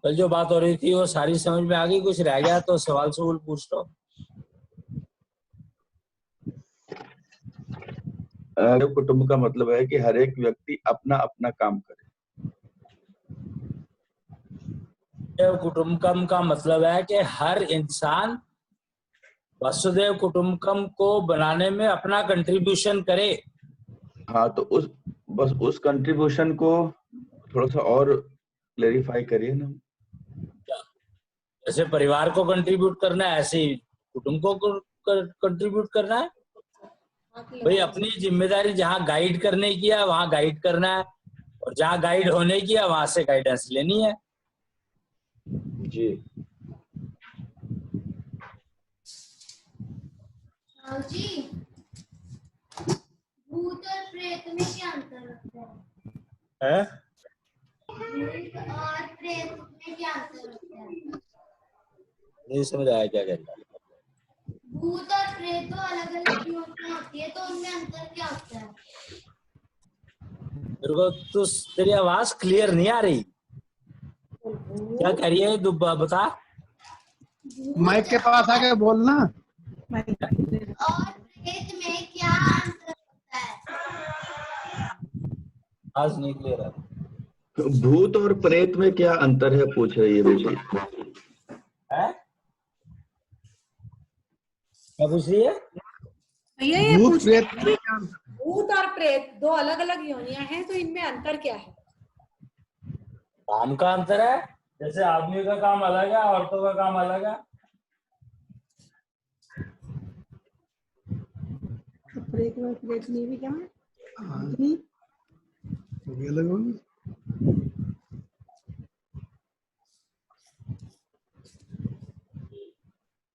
कल जो बात हो रही थी वो सारी समझ में आ गई? कुछ रह गया तो सवाल सवाल पूछ लो। कुटुंब का मतलब है कि हर एक व्यक्ति अपना अपना काम करे। कुटुंबकम का मतलब है कि हर इंसान वसुदेव कुटुंबकम को बनाने में अपना कंट्रीब्यूशन करे। हाँ, तो बस उस कंट्रीब्यूशन को थोड़ा सा और क्लेरिफाई करिए ना। जैसे परिवार को कंट्रीब्यूट करना है, ऐसे ही कुटुंब को कंट्रीब्यूट करना है। भाई अपनी जिम्मेदारी जहाँ गाइड करने की है वहां गाइड करना है, और जहाँ गाइड होने की है वहां से गाइडेंस लेनी है। जी जी, भूत और प्रेत में क्या अंतर रखता है? भूत और प्रेत में क्या अंतर रखता है? नहीं समझ आया क्या कहता है? भूत और प्रेत तो अलग अलग चीजें होती है, तो उनमें अंतर क्या होता है? मेरे को तो तेरी आवाज क्लियर नहीं आ रही। क्या कह रही है दुब्बा, बता। माइक के पास आके बोलना। और प्रेत में क्या अंतर होता है? आवाज नहीं क्लियर आ रही। भूत और प्रेत में क्या अंतर है, पूछ रही है बेटी। है? क्या पूछ रही है? ये भूत पूछ प्रेत रहे हैं कि भूत और प्रेत दो अलग अलग योनियां हैं, तो इनमें अंतर क्या है? काम का अंतर है। जैसे आदमी का काम अलग है, औरतों का काम अलग है। प्रेत में प्रेतनी भी क्या है? अलग होंगे।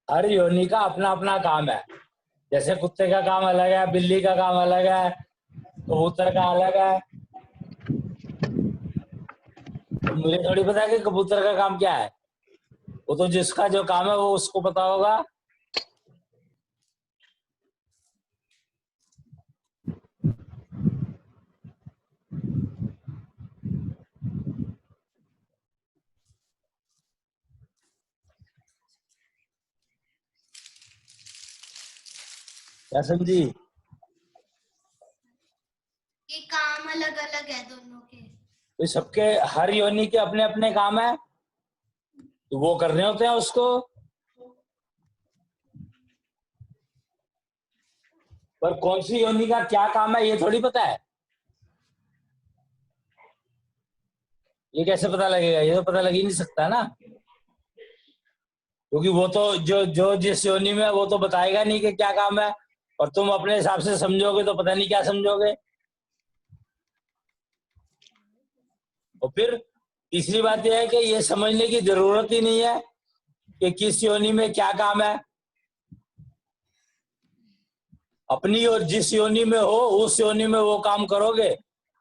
हर योनि का अपना अपना काम है। जैसे कुत्ते का काम अलग है, बिल्ली का काम अलग है, कबूतर का अलग है। तो मुझे थोड़ी पता है कि कबूतर का काम क्या है। वो तो जिसका जो काम है वो उसको पता होगा। क्या समझी? कि काम अलग अलग है दोनों के। तो सबके हर योनि के अपने अपने काम है, तो वो करने होते हैं उसको। पर कौन सी योनि का क्या काम है ये थोड़ी पता है। ये कैसे पता लगेगा? ये तो पता लग ही नहीं सकता ना, क्योंकि वो तो जो जो जिस योनि में वो तो बताएगा नहीं कि क्या काम है, और तुम अपने हिसाब से समझोगे तो पता नहीं क्या समझोगे। और फिर तीसरी बात यह है कि ये समझने की जरूरत ही नहीं है कि किस योनि में क्या काम है। अपनी और जिस योनि में हो उस योनि में वो काम करोगे,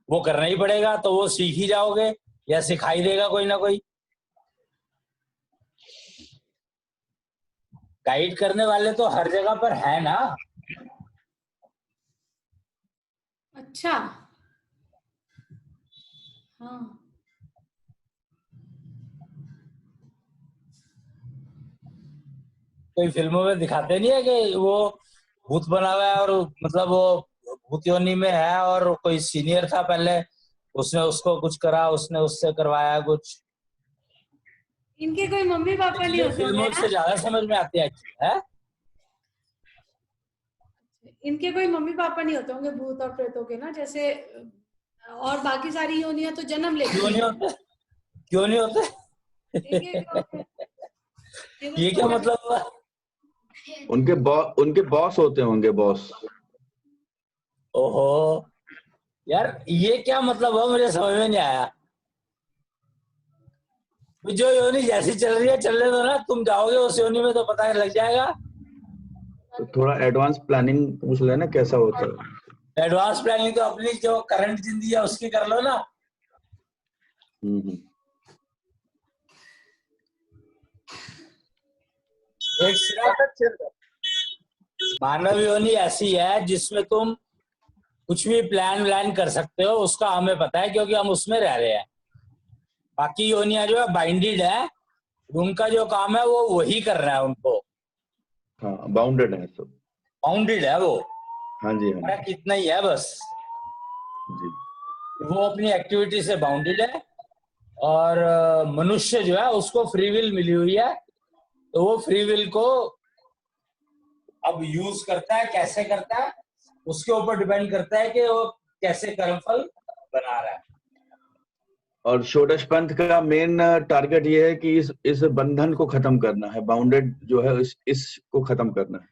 वो करना ही पड़ेगा, तो वो सीख ही जाओगे या सिखाई देगा कोई ना कोई। गाइड करने वाले तो हर जगह पर है ना। अच्छा, हाँ। कोई फिल्मों में दिखाते नहीं है कि वो भूत बना हुआ है और मतलब वो भूत योनि में है, और कोई सीनियर था पहले, उसने उसको कुछ करा, उसने उससे करवाया कुछ। इनके कोई मम्मी पापा नहीं होते होंगे फिल्मों ना? से ज्यादा समझ में आती है। इनके कोई मम्मी पापा नहीं होते होंगे भूत और प्रेतों के ना, जैसे और बाकी सारी योनियां तो जन्म लेती क्यों नहीं हैं। होते? क्यों नहीं होते? ये क्या मतलब हुआ? उनके बॉस होते होंगे, बॉस। ओहो यार, ये क्या मतलब है? मुझे समझ में नहीं आया। जो योनि जैसी चल रही है चलने दो ना, तुम जाओगे उस योनि में तो पता लग जाएगा। तो थोड़ा एडवांस प्लानिंग पूछ लेना कैसा होता है। एडवांस प्लानिंग तो अपनी जो करंट जिंदगी है उसकी कर लो ना। एक सिर्फ मानव योनि ऐसी है जिसमें तुम कुछ भी प्लान व्लान कर सकते हो, उसका हमें पता है क्योंकि हम उसमें रह रहे हैं। बाकी योनियां जो है बाइंडेड है, उनका जो काम है वो वही कर रहा है उनको, हाँ बाउंडेड है सब। बाउंडेड है वो, हाँ जी हाँ फर्क इतना ही है बस, जी। वो अपनी एक्टिविटी से बाउंडेड है। और मनुष्य जो है उसको फ्री विल मिली हुई है, तो वो फ्री विल को अब यूज करता है, कैसे करता है उसके ऊपर डिपेंड करता है कि वो कैसे कर्मफल बना रहा है। और षोडश पंथ का मेन टारगेट ये है कि इस बंधन को खत्म करना है, बाउंडेड जो है इसको खत्म करना है।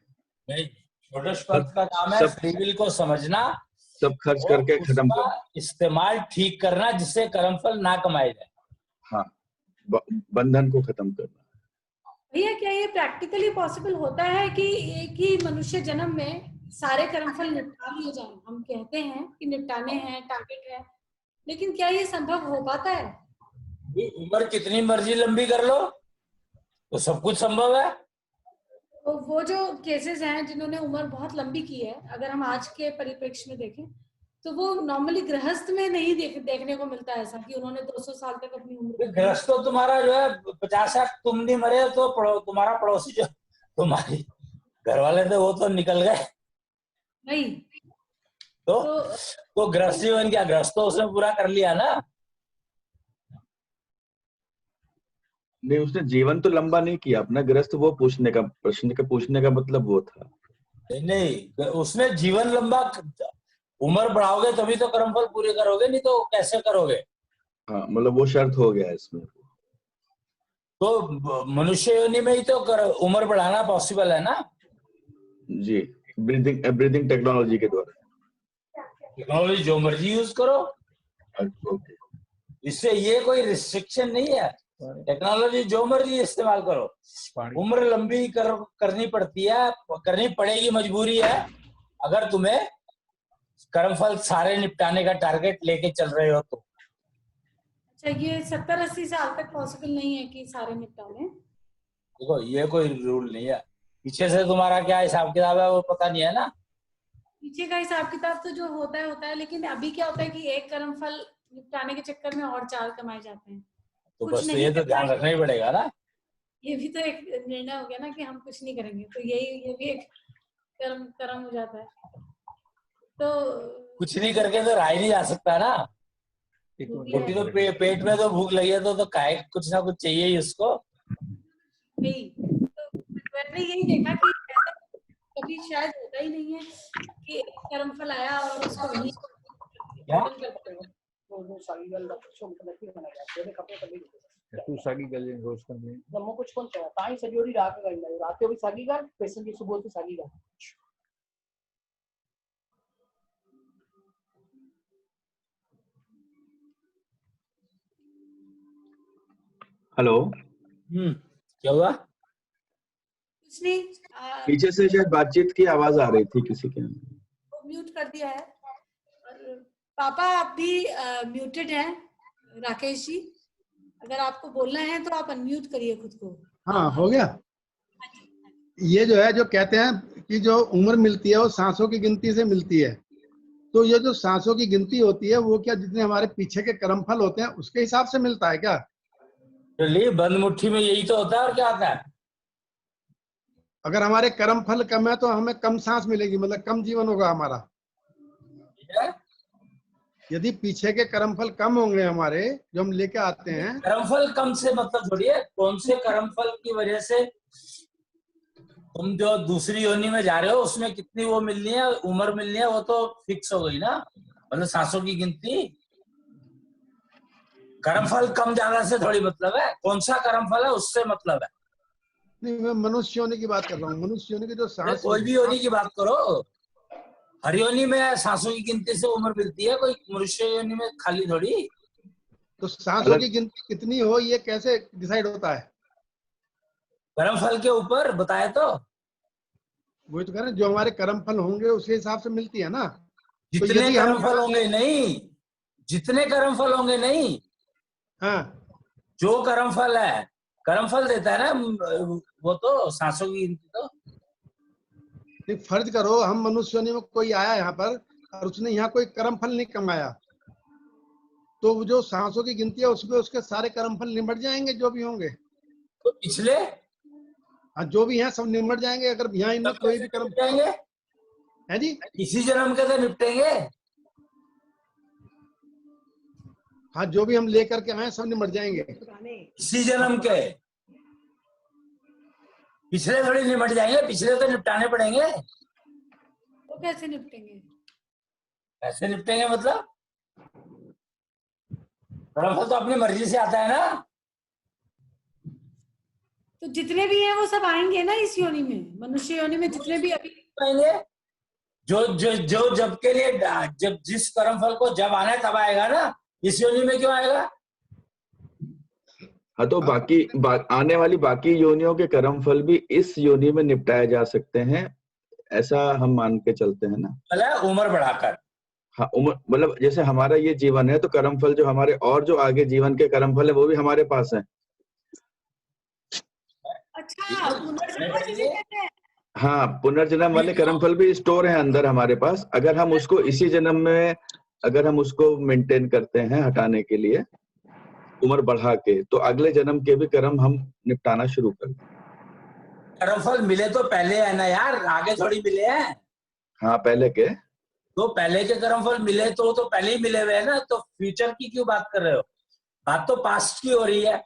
नहीं, षोडश पंथ का काम है फ्री विल को समझना, सब खर्च और करके खत्म उसका करना, इस्तेमाल ठीक करना जिससे कर्मफल ना कमाए जाए। हाँ बंधन को खत्म करना। भैया क्या ये प्रैक्टिकली पॉसिबल होता है कि एक ही मनुष्य जन्म में सारे कर्मफल निपटा लिए जाएं? हम कहते हैं कि निपटाने हैं, टारगेट है, लेकिन क्या ये संभव हो पाता है? ये उम्र कितनी मर्जी लंबी कर लो तो सब कुछ संभव है। तो वो जो केसेस हैं जिन्होंने उम्र बहुत लंबी की है, अगर हम आज के परिप्रेक्ष्य में देखें तो वो नॉर्मली गृहस्थ में नहीं देखने को मिलता है ऐसा कि उन्होंने 200 साल तक अपनी उम्र। गृहस्थ तो तुम्हारा जो है 50 साल तुम नहीं मरे तो तुम्हारा पड़ोसी जो तुम्हारी घर वाले थे वो तो निकल गए। नहीं तो गृहस्थ जीवन क्या, गृहस्थ तो उसने पूरा कर लिया ना। नहीं उसने जीवन तो लंबा नहीं किया अपना, गृहस्थ वो पूछने का प्रश्न का पूछने का मतलब वो था। नहीं उसने जीवन लंबा, उम्र बढ़ाओगे तभी तो कर्मफल पूरे करोगे, नहीं तो कैसे करोगे। हाँ मतलब वो शर्त हो गया इसमें। तो मनुष्य योनि में ही तो उम्र बढ़ाना पॉसिबल है ना जी, ब्रीदिंग टेक्नोलॉजी के द्वारा। टेक्नोलॉजी जो मर्जी यूज करो, ओके। इससे ये कोई रिस्ट्रिक्शन नहीं है, टेक्नोलॉजी जो मर्जी इस्तेमाल करो। उम्र लंबी करनी पड़ती है, करनी पड़ेगी, मजबूरी है अगर तुम्हें कर्मफल सारे निपटाने का टारगेट लेके चल रहे हो तो। अच्छा, ये 70-80 साल तक पॉसिबल नहीं है कि सारे निपटा लें? देखो ये कोई रूल नहीं है, पीछे से तुम्हारा क्या हिसाब किताब है वो पता नहीं है ना। पीछे का हिसाब किताब तो जो होता है, लेकिन अभी क्या होता है कि एक कर्मफल निपटाने के चक्कर में और 4 कमाए जाते हैं। तो कुछ बस नहीं ये तो ध्यान करना, रखना ही पड़ेगा ना। ये भी तो एक निर्णय हो गया ना कि हम कुछ नहीं करेंगे, तो ये भी एक कर्म हो जाता है। तो कुछ नहीं करके तो रहा ही नहीं जा सकता ना। वो भी रोटी है। तो पेट में तो भूख लगी है तो काहे कुछ ना कुछ चाहिए ही उसको। नहीं, तो मैंने यही देखा कि ऐसा कभी शायद होता ही नहीं है कि एक कर्मफल आया और उसको वहीं क्या? खत्म कर देते हो। तू सागी गल रोज करने नमो कुछ कौन सा ताई सजोरी रात का गल रात भी सागी गल पेशेंट की सुबह से सागी गल। हेलो, क्या हुआ? कुछ नहीं, पीछे से शायद बातचीत की आवाज आ रही थी किसी के। म्यूट कर दिया है। और पापा आप भी म्यूटेड हैं, राकेश जी, अगर आपको बोलना है तो आप अनम्यूट करिए खुद को। हाँ हो गया। ये जो है, जो कहते हैं कि जो उम्र मिलती है वो सांसों की गिनती से मिलती है, तो ये जो सांसों की गिनती होती है वो क्या जितने हमारे पीछे के कर्मफल होते हैं उसके हिसाब से मिलता है क्या? चलिए, बंद मुट्ठी में यही तो होता है और क्या होता है। अगर हमारे कर्मफल कम है तो हमें कम सांस मिलेगी, मतलब कम जीवन होगा हमारा। यदि पीछे के कर्मफल कम होंगे हमारे जो हम लेके आते हैं। कर्मफल कम से मतलब थोड़ी है, कौन से कर्मफल की वजह से तुम जो दूसरी योनि में जा रहे हो उसमें कितनी वो मिलनी है, उम्र मिलनी है, वो तो फिक्स हो गई ना, मतलब सांसों की गिनती। कर्मफल कम ज्यादा से थोड़ी मतलब है, कौन सा कर्मफल है उससे मतलब है। नहीं, मैं मनुष्य योनि की बात कर रहा हूँ। मनुष्य योनि की जो सांस, कोई भी योनि की बात करो, हर योनि में सांसों की गिनती से उम्र मिलती है, कोई मनुष्य योनि में खाली थोड़ी। तो सांसों की गिनती कितनी हो ये कैसे डिसाइड होता है? कर्मफल के ऊपर बताए तो। वही तो कह रहे हैं, जो हमारे कर्मफल होंगे उसके हिसाब से मिलती है ना। तो जितने यदि हम, कर्मफल होंगे नहीं, जितने कर्मफल होंगे नहीं, हाँ, जो कर्मफल है, कर्मफल देता है ना वो तो सांसों की गिनती तो। नहीं, फर्ज करो हम मनुष्य योनि में कोई आया यहाँ पर और उसने यहाँ कोई कर्मफल नहीं कमाया, तो वो जो सांसों की गिनती है उसमें उसके सारे कर्मफल निमट जाएंगे जो भी होंगे। तो पिछले हाँ, जो भी हैं सब निमट जाएंगे अगर यहाँ इनमें कोई भी कर्म जाएंगे, है जी। इसी जन्म के तो निपटेंगे। हाँ, जो भी हम लेकर के आए सब निमट जाएंगे। इसी जन्म के पिछले थोड़ी निपट जाएंगे, पिछले तो निपटाने पड़ेंगे। वो कैसे निपटेंगे? ऐसे निपटेंगे मतलब कर्मफल तो अपनी मर्जी से आता है ना। तो जितने भी हैं वो सब आएंगे ना इस योनि में, मनुष्य योनि में जितने भी अभी आएंगे जो जो जो जब के लिए जब जिस कर्मफल को जब आना है तब आएगा ना, इस योनि में क्यों आएगा? हाँ, तो आने वाली बाकी योनियों के कर्मफल भी इस योनि में निपटाए जा सकते हैं, ऐसा हम मान के चलते हैं ना। मतलब उम्र बढ़ाकर। हाँ, उम्र मतलब जैसे हमारा ये जीवन है तो कर्मफल जो हमारे और जो आगे जीवन के कर्मफल है वो भी हमारे पास है। अच्छा, पुनर्जन्म जिसे कहते हैं। हाँ, पुनर्जन्म वाले कर्मफल भी स्टोर है अंदर हमारे पास। अगर हम उसको इसी जन्म में अगर हम उसको मेंटेन करते हैं हटाने के लिए उम्र बढ़ा के, तो अगले जन्म के भी कर्म हम निपटाना शुरू कर दें। कर्मफल मिले तो पहले है ना यार, आगे थोड़ी मिले हैं। हाँ, पहले के तो पहले के कर्मफल मिले तो पहले ही मिले हुए हैं ना, तो फ्यूचर की क्यों बात कर रहे हो? बात तो पास्ट की हो रही है।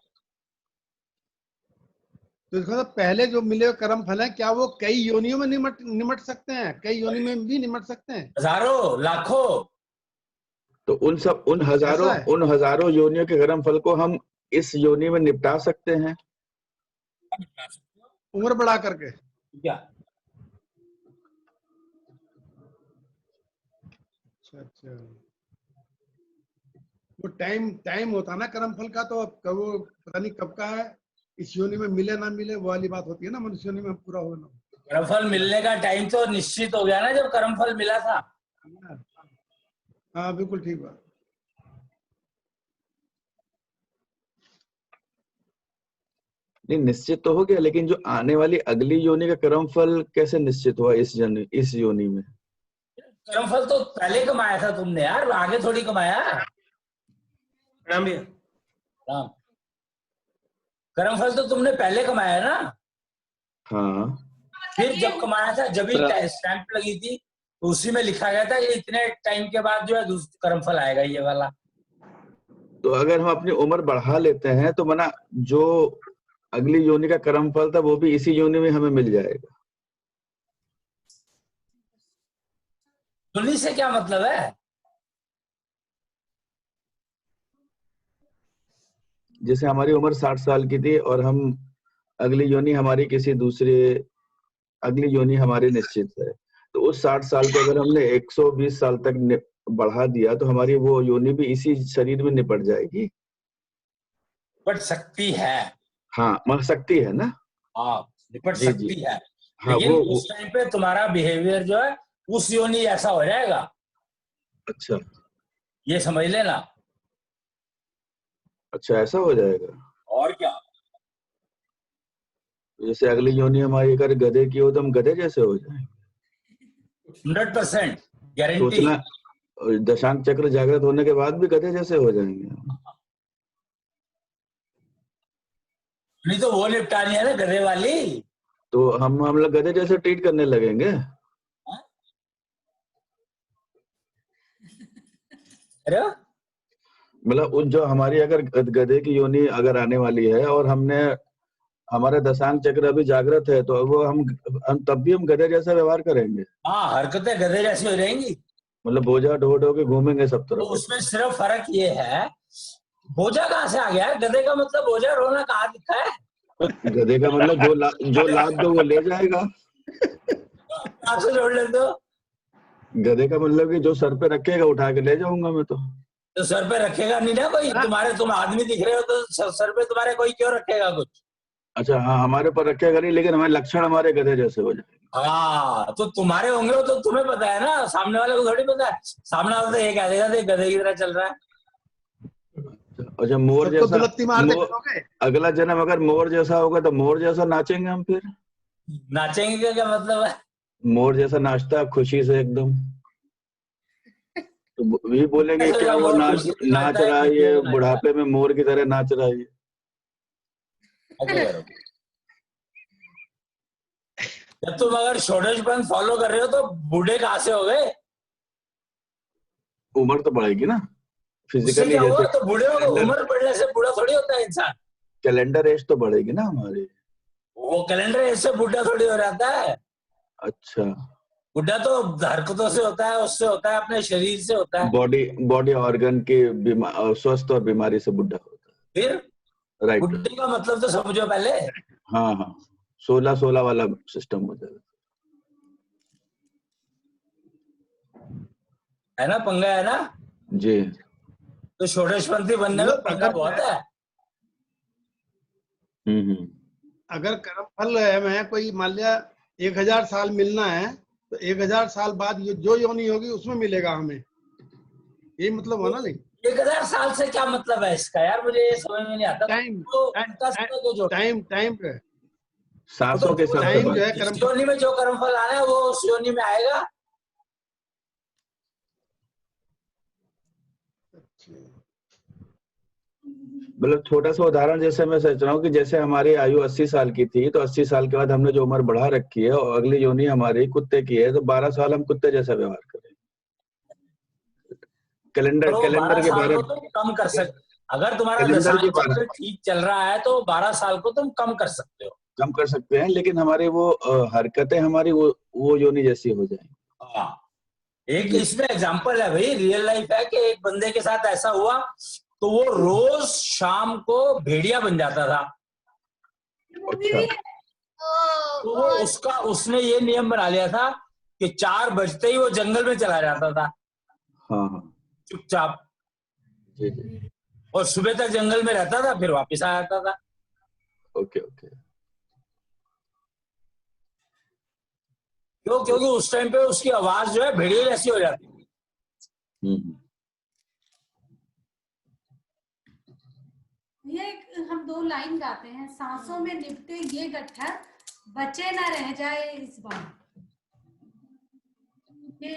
तो इसका मतलब पहले जो मिले हुए कर्म फल है क्या वो कई योनियों में निमट सकते हैं? कई योनि में भी निमट सकते हैं? हजारों लाखों। तो उन हजारों योनियों के कर्म फल को हम इस योनि में निपटा सकते हैं उम्र बढ़ा करके। क्या? अच्छा, वो टाइम होता ना कर्म फल का, तो अब कब वो पता नहीं कब का है, इस योनि में मिले ना मिले वो वाली बात होती है ना, मनुष्य योनि में पूरा होना। कर्मफल मिलने का टाइम तो निश्चित हो गया ना जब कर्मफल मिला था। हाँ, बिल्कुल ठीक बात। नहीं, निश्चित तो हो गया, लेकिन जो आने वाली अगली योनि का कर्मफल कैसे निश्चित हुआ इस योनि में? कर्मफल तो पहले कमाया था तुमने यार, आगे थोड़ी कमाया। राम राम, कर्मफल तो तुमने पहले कमाया ना। हाँ, फिर जब कमाया था जब ही स्टैंप लगी थी, तो उसी में लिखा गया था ये इतने टाइम के बाद जो है कर्मफल आएगा ये वाला। तो अगर हम अपनी उम्र बढ़ा लेते हैं तो मना जो अगली योनि का कर्मफल था वो भी इसी योनि में हमें मिल जाएगा। योनि से क्या मतलब है? जैसे हमारी उम्र 60 साल की थी और हम अगली योनि हमारी अगली योनि हमारी निश्चित है, तो उस 60 साल को अगर हमने 120 साल तक बढ़ा दिया तो हमारी वो योनि भी इसी शरीर में निपट जाएगी। निपट सकती है। हाँ, मर सकती है ना। हाँ, निपट सकती है। हाँ, लेकिन उस टाइम पे तुम्हारा बिहेवियर जो है उस योनि ऐसा हो जाएगा। अच्छा, ये समझ लेना। अच्छा, ऐसा हो जाएगा। और क्या? जैसे अगली योनि हमारी अगर गधे की हो तो हम गधे जैसे हो जाएंगे। 100% गारंटी। सोचना, दशांक चक्र जागृत होने के बाद भी गधे जैसे हो जाएंगे। नहीं तो वो निपटानी है ना गधे वाली। तो हम लोग गधे जैसे ट्रीट करने लगेंगे। अरे मतलब जो हमारी अगर गधे की योनि अगर आने वाली है और हमारा दशांक चक्र अभी जागृत है, तो वो हम तब भी हम गधे जैसा व्यवहार करेंगे। हाँ, हरकतें गधे जैसी हो जाएंगी। मतलब बोझा ढो ढो के घूमेंगे सब तरफ। तो उसमें सिर्फ फर्क ये है, बोझा कहाँ से आ गया? गधे का मतलब बोझा रोना कहाँ दिखा है? गधे का मतलब जो लाद दो वो ले जाएगा। आपसे जोड़ ले दो। गधे का मतलब कि जो सर पे रखेगा उठा के ले जाऊंगा मैं। तो सर पे रखेगा नहीं ना कोई। तुम आदमी दिख रहे हो तो सर पे तुम्हारे कोई क्यों रखेगा कुछ? अच्छा, हाँ, हमारे पर रखेगा नहीं, लेकिन हमारे लक्षण हमारे गधे जैसे हो जाएंगे। हाँ, तो तुम्हारे होंगे तो तुम्हें पता है ना, सामने वाले को थोड़ी पता है। सामने वाला तो ये कह देगा गधे की तरह चल रहा है। अच्छा, मोर जैसा अगला जन्म अगर मोर जैसा होगा तो मोर जैसा नाचेंगे हम। फिर नाचेंगे क्या मतलब है? मोर जैसा नाचता है खुशी से एकदम। तो वही बोलेंगे ऐसे क्या वो वो नाच खुशी नाच करता है, रहा है, खुशी ये में नाचता है। बुढ़ापे में मोर की तरह नाच रहा है ये। ऐसे करो। जब तुम अगर षोडशपंथ फॉलो कर रहे हो तो बूढ़े कहाँ से हो गए? उम्र तो बढ़ेगी ना उससे फिजिकली, क्या हुआ? जैसे तो बूढ़े हो गए, कैलेंडर उम्र बढ़ने से बूढ़ा थोड़ी होता है इंसान। कैलेंडर एज तो बढ़ेगी ना हमारी। वो कैलेंडर ऐसे बूढ़ा थोड़ी हो जाता है। अच्छा, बूढ़ा तो हरकतों से होता है, उससे होता है, अपने शरीर से होता है। बॉडी बॉडी ऑर्गन के स्वस्थ और बीमारी से बुढ़ा होता फिर है। राइट। बुढ़े का मतलब तो समझो पहले। हाँ हाँ, 16-16 वाला सिस्टम हो जाएगा। है ना, पंगा है ना। जी। तो षोडशपंथी बनने में मतलब पंगा अगर बहुत है। हम्म। अगर कर्म फल है में कोई मान लिया 1000 साल मिलना है, तो 1000 साल बाद जो योनि होगी उसमें मिलेगा हमें, यही मतलब हो ना? नहीं, 1000 साल से क्या मतलब है इसका यार, मुझे ये समझ में नहीं आता। टाइम तो उसका समय को जोड़, टाइम टाइम पे वो तो 700 के हिसाब से टाइम जो है जिस कर्म योनि में जो कर्मफल आना है वो उस योनि में आएगा। मतलब छोटा सा उदाहरण जैसे मैं सोच रहा हूँ कि जैसे हमारी आयु 80 साल की थी, तो 80 साल के बाद हमने जो उम्र बढ़ा रखी है और अगली योनि हमारी कुत्ते की है, तो 12 साल हम कुत्ते जैसा व्यवहार करें। कैलेंडर और वो कैलेंडर 12 के साल 12 को तुम कम कर सकते, अगर तुम्हारा कैलेंडर के दशांश 12 चक्र ठीक चल रहा है तो 12 साल को तुम कम कर सकते हो। कम कर सकते हैं, लेकिन हमारी वो हरकतें हमारी वो योनि जैसी हो जाएंगी। हाँ, एक जी। इसमें एग्जांपल है भाई, रियल लाइफ है कि एक बंदे के साथ ऐसा हुआ तो वो रोज शाम को भेड़िया बन जाता था। अच्छा। तो वो उसने ये नियम बना लिया था कि 4 बजते ही वो जंगल में चला जाता था हाँ हाँ। चुपचाप, जी जी। और सुबह तक जंगल में रहता था, फिर वापस आ जाता था। Okay okay. क्यों? क्योंकि उस टाइम पे उसकी आवाज जो है भेड़िया जैसी हो जाती थी। हम्म। ये हम 2 लाइन गाते हैं, सांसों में निपटे ये गट्ठर, बचे ना रह जाए इस बार। ये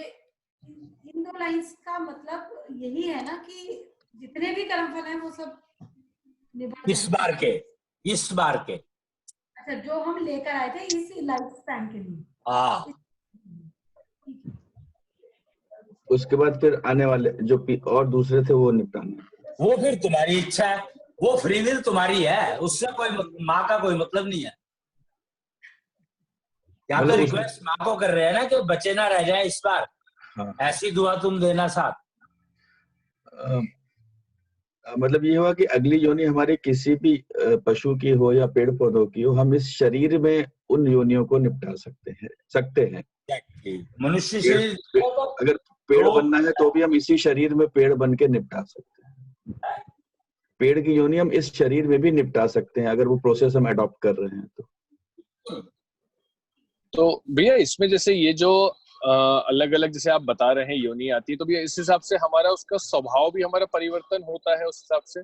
इन 2 लाइंस का मतलब यही है ना कि जितने भी कर्मफल हैं वो सब निभा इस जाएंगे। बार के अच्छा, जो हम लेकर आए थे इस लाइफ स्पैन के लिए। हाँ। उसके बाद फिर आने वाले जो और दूसरे थे वो निपटाने। वो फिर तुम्हारी इच्छा है, वो फ्री विल तुम्हारी है, उससे कोई माँ का कोई मतलब नहीं है। यहाँ तो मतलब रिक्वेस्ट माँ को कर रहे हैं ना कि बचे ना रह जाए इस बार। हाँ। ऐसी दुआ तुम देना साथ। मतलब ये हुआ कि अगली योनि हमारी किसी भी पशु की हो या पेड़ पौधों की हो, हम इस शरीर में उन योनियों को निपटा सकते हैं। मनुष्य पेड़, शरीर अगर पेड़ बनना है तो भी हम इसी शरीर में पेड़ बन के निपटा सकते हैं। पेड़ की योनि हम इस शरीर में भी निपटा सकते हैं अगर वो प्रोसेस हम अडॉप्ट कर रहे हैं तो भैया इसमें जैसे ये जो अलग अलग जैसे आप बता रहे हैं योनि आती है, तो भैया इस हिसाब से हमारा उसका स्वभाव भी हमारा परिवर्तन होता है उस हिसाब से?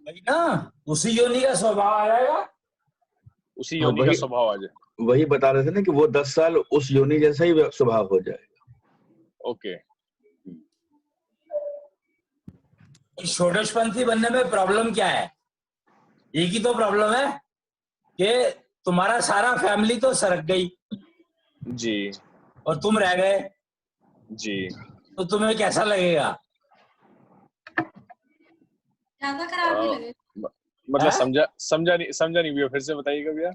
ना, उसी योनि का स्वभाव आ जाएगा, उसी योनि का स्वभाव आ जाए। वही बता रहे थे ना कि वो 10 साल उस योनि जैसा ही स्वभाव हो जाएगा। ओके। षोडशपंथी बनने में प्रॉब्लम क्या है? एक ही तो प्रॉब्लम है कि तुम्हारा सारा फैमिली तो सरक गई जी और तुम रह गए जी। तो तुम्हें कैसा लगेगा? ज्यादा खराब नहीं लगेगा। मतलब समझा नहीं भैया, फिर से बताइएगा भैया।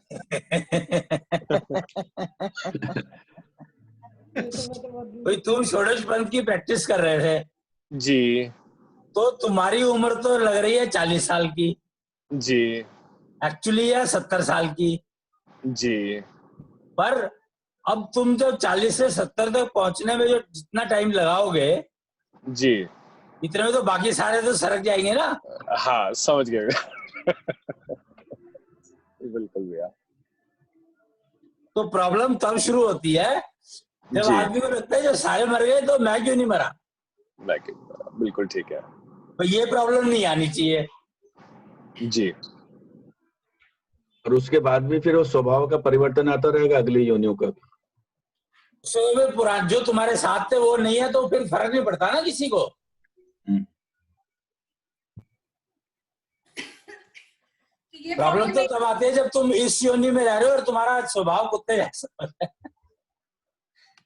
भाई तुम षोडशपंथ की प्रैक्टिस कर रहे थे जी तो तुम्हारी उम्र तो लग रही है 40 साल की जी एक्चुअली, या 70 साल की जी। पर अब तुम जब 40 से 70 तक पहुंचने में जो जितना टाइम लगाओगे जी, इतने में तो बाकी सारे तो सरक जाएंगे ना। हाँ समझ गए बिल्कुल भैया। तो प्रॉब्लम तब शुरू होती है जब आदमी को लगता है जो सारे मर गए तो मैं क्यों नहीं मरा। बिल्कुल ठीक है। तो ये प्रॉब्लम नहीं आनी चाहिए जी। और उसके बाद भी फिर वो स्वभाव का परिवर्तन आता रहेगा अगली योनियों का भी। उसमें भी पुराने जो तुम्हारे साथ थे वो नहीं है तो फिर फर्क नहीं पड़ता ना किसी को। तो ये प्रॉब्लम तो तब आती है जब तुम इस योनि में रह रहे हो और तुम्हारा स्वभाव कुत्ते जैसा है।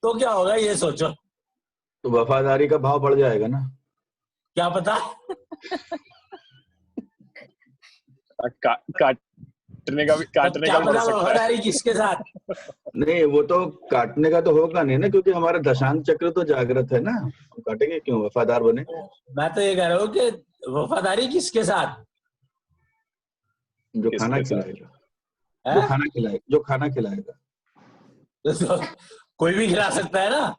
तो क्या होगा ये सोचो। तो वफादारी का भाव बढ़ जाएगा ना। क्या पता। काटने का भी क्या बढ़ पता सकता है। वफादारी किसके साथ। नहीं, वो तो काटने का तो होगा नहीं ना, क्योंकि हमारा दशांग चक्र तो जागृत है ना, हम काटेंगे क्यों, वफादार बने। मैं तो ये कह रहा हूँ कि वफादारी किसके साथ। जो खाना किसके साथ? खिलाएगा, जो खाना खिलाएगा, जो खाना खिलाएगा। तो कोई भी खिला सकता है ना।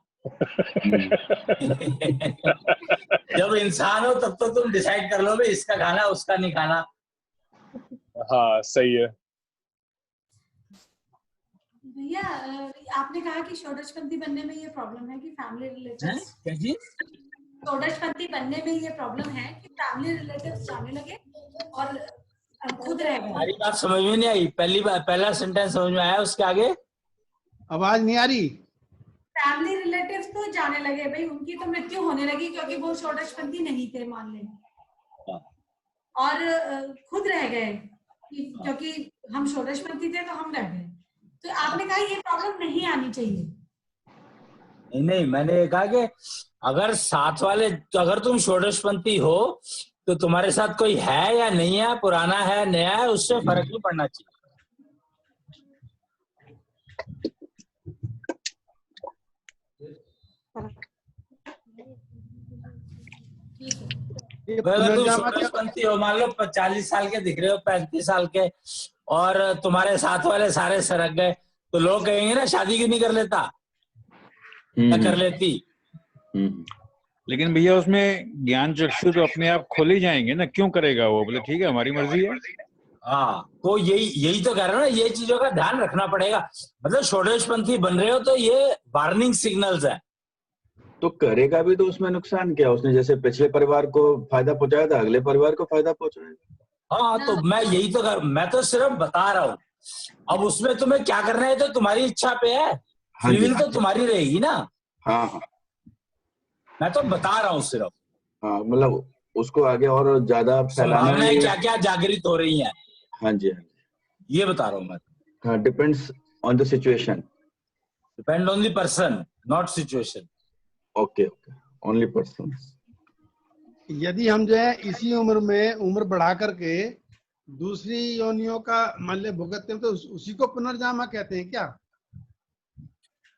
जब इंसान हो तब तो तुम डिसाइड कर लो भाई इसका खाना उसका नहीं खाना। हाँ सही है। भैया आपने कहा कि षोडशपंथी बनने में ये प्रॉब्लम है कि फैमिली रिलेटिव्स, क्या चीज? षोडशपंथी बनने में ये प्रॉब्लम है कि फैमिली रिलेटिव्स जाने लगे और खुद रह गए। सारी बात समझ में नहीं आई। पहला सेंटेंस समझ में आया, उसके आगे आवाज नहीं आ रही। फैमिली रिलेटिव्स तो जाने लगे भाई, उनकी तो मृत्यु होने लगी क्योंकि वो षोडशपंथी नहीं थे मान लें, और खुद रह गए क्योंकि हम षोडशपंथी थे तो हम रह गए। तो आपने कहा ये प्रॉब्लम नहीं आनी चाहिए। नहीं, मैंने ये कहा कि अगर साथ वाले, तो अगर तुम षोडशपंथी हो तो तुम्हारे साथ कोई है या नहीं है, पुराना है नया है, उससे फर्क नहीं पड़ना चाहिए। अगर तुम षोडशपंथी हो, मान लो 40 साल के दिख रहे हो, 35 साल के, और तुम्हारे साथ वाले सारे सरक गए, तो लोग कहेंगे ना शादी क्यों नहीं कर लेता या कर लेती। लेकिन भैया उसमें ज्ञान चक्षु तो अपने आप खोल ही जाएंगे ना, क्यों करेगा वो, बोले ठीक है हमारी मर्जी है। हाँ, तो यही तो कह रहा हूँ ना, ये चीजों का ध्यान रखना पड़ेगा। मतलब षोडशपंथी बन रहे हो तो ये वार्निंग सिग्नल्स है। तो करेगा भी तो उसमें नुकसान क्या, उसने जैसे पिछले परिवार को फायदा पहुंचाया था, अगले परिवार को फायदा पहुंचाएगा। हाँ, तो मैं तो सिर्फ बता रहा हूँ। अब उसमें तुम्हें क्या करना है तो तुम्हारी इच्छा पे है। हाँ जी, फ्री विल हाँ तो जी। तुम्हारी रहेगी ना। हाँ हाँ मैं तो बता रहा हूँ सिर्फ हाँ, मतलब उसको आगे और ज्यादा फैलाना संभावनाएं नहीं क्या है। क्या जागृत हो रही हैं, हाँ जी, हाँ जी। ये बता रहा हूँ मैं। हाँ, depends on the situation. Depend on the person, not situation. Okay okay, only person. यदि हम जो है इसी उम्र में उम्र बढ़ा करके दूसरी योनियों का मूल्य भुगतते हैं तो उसी को पुनर्जन्म कहते हैं क्या?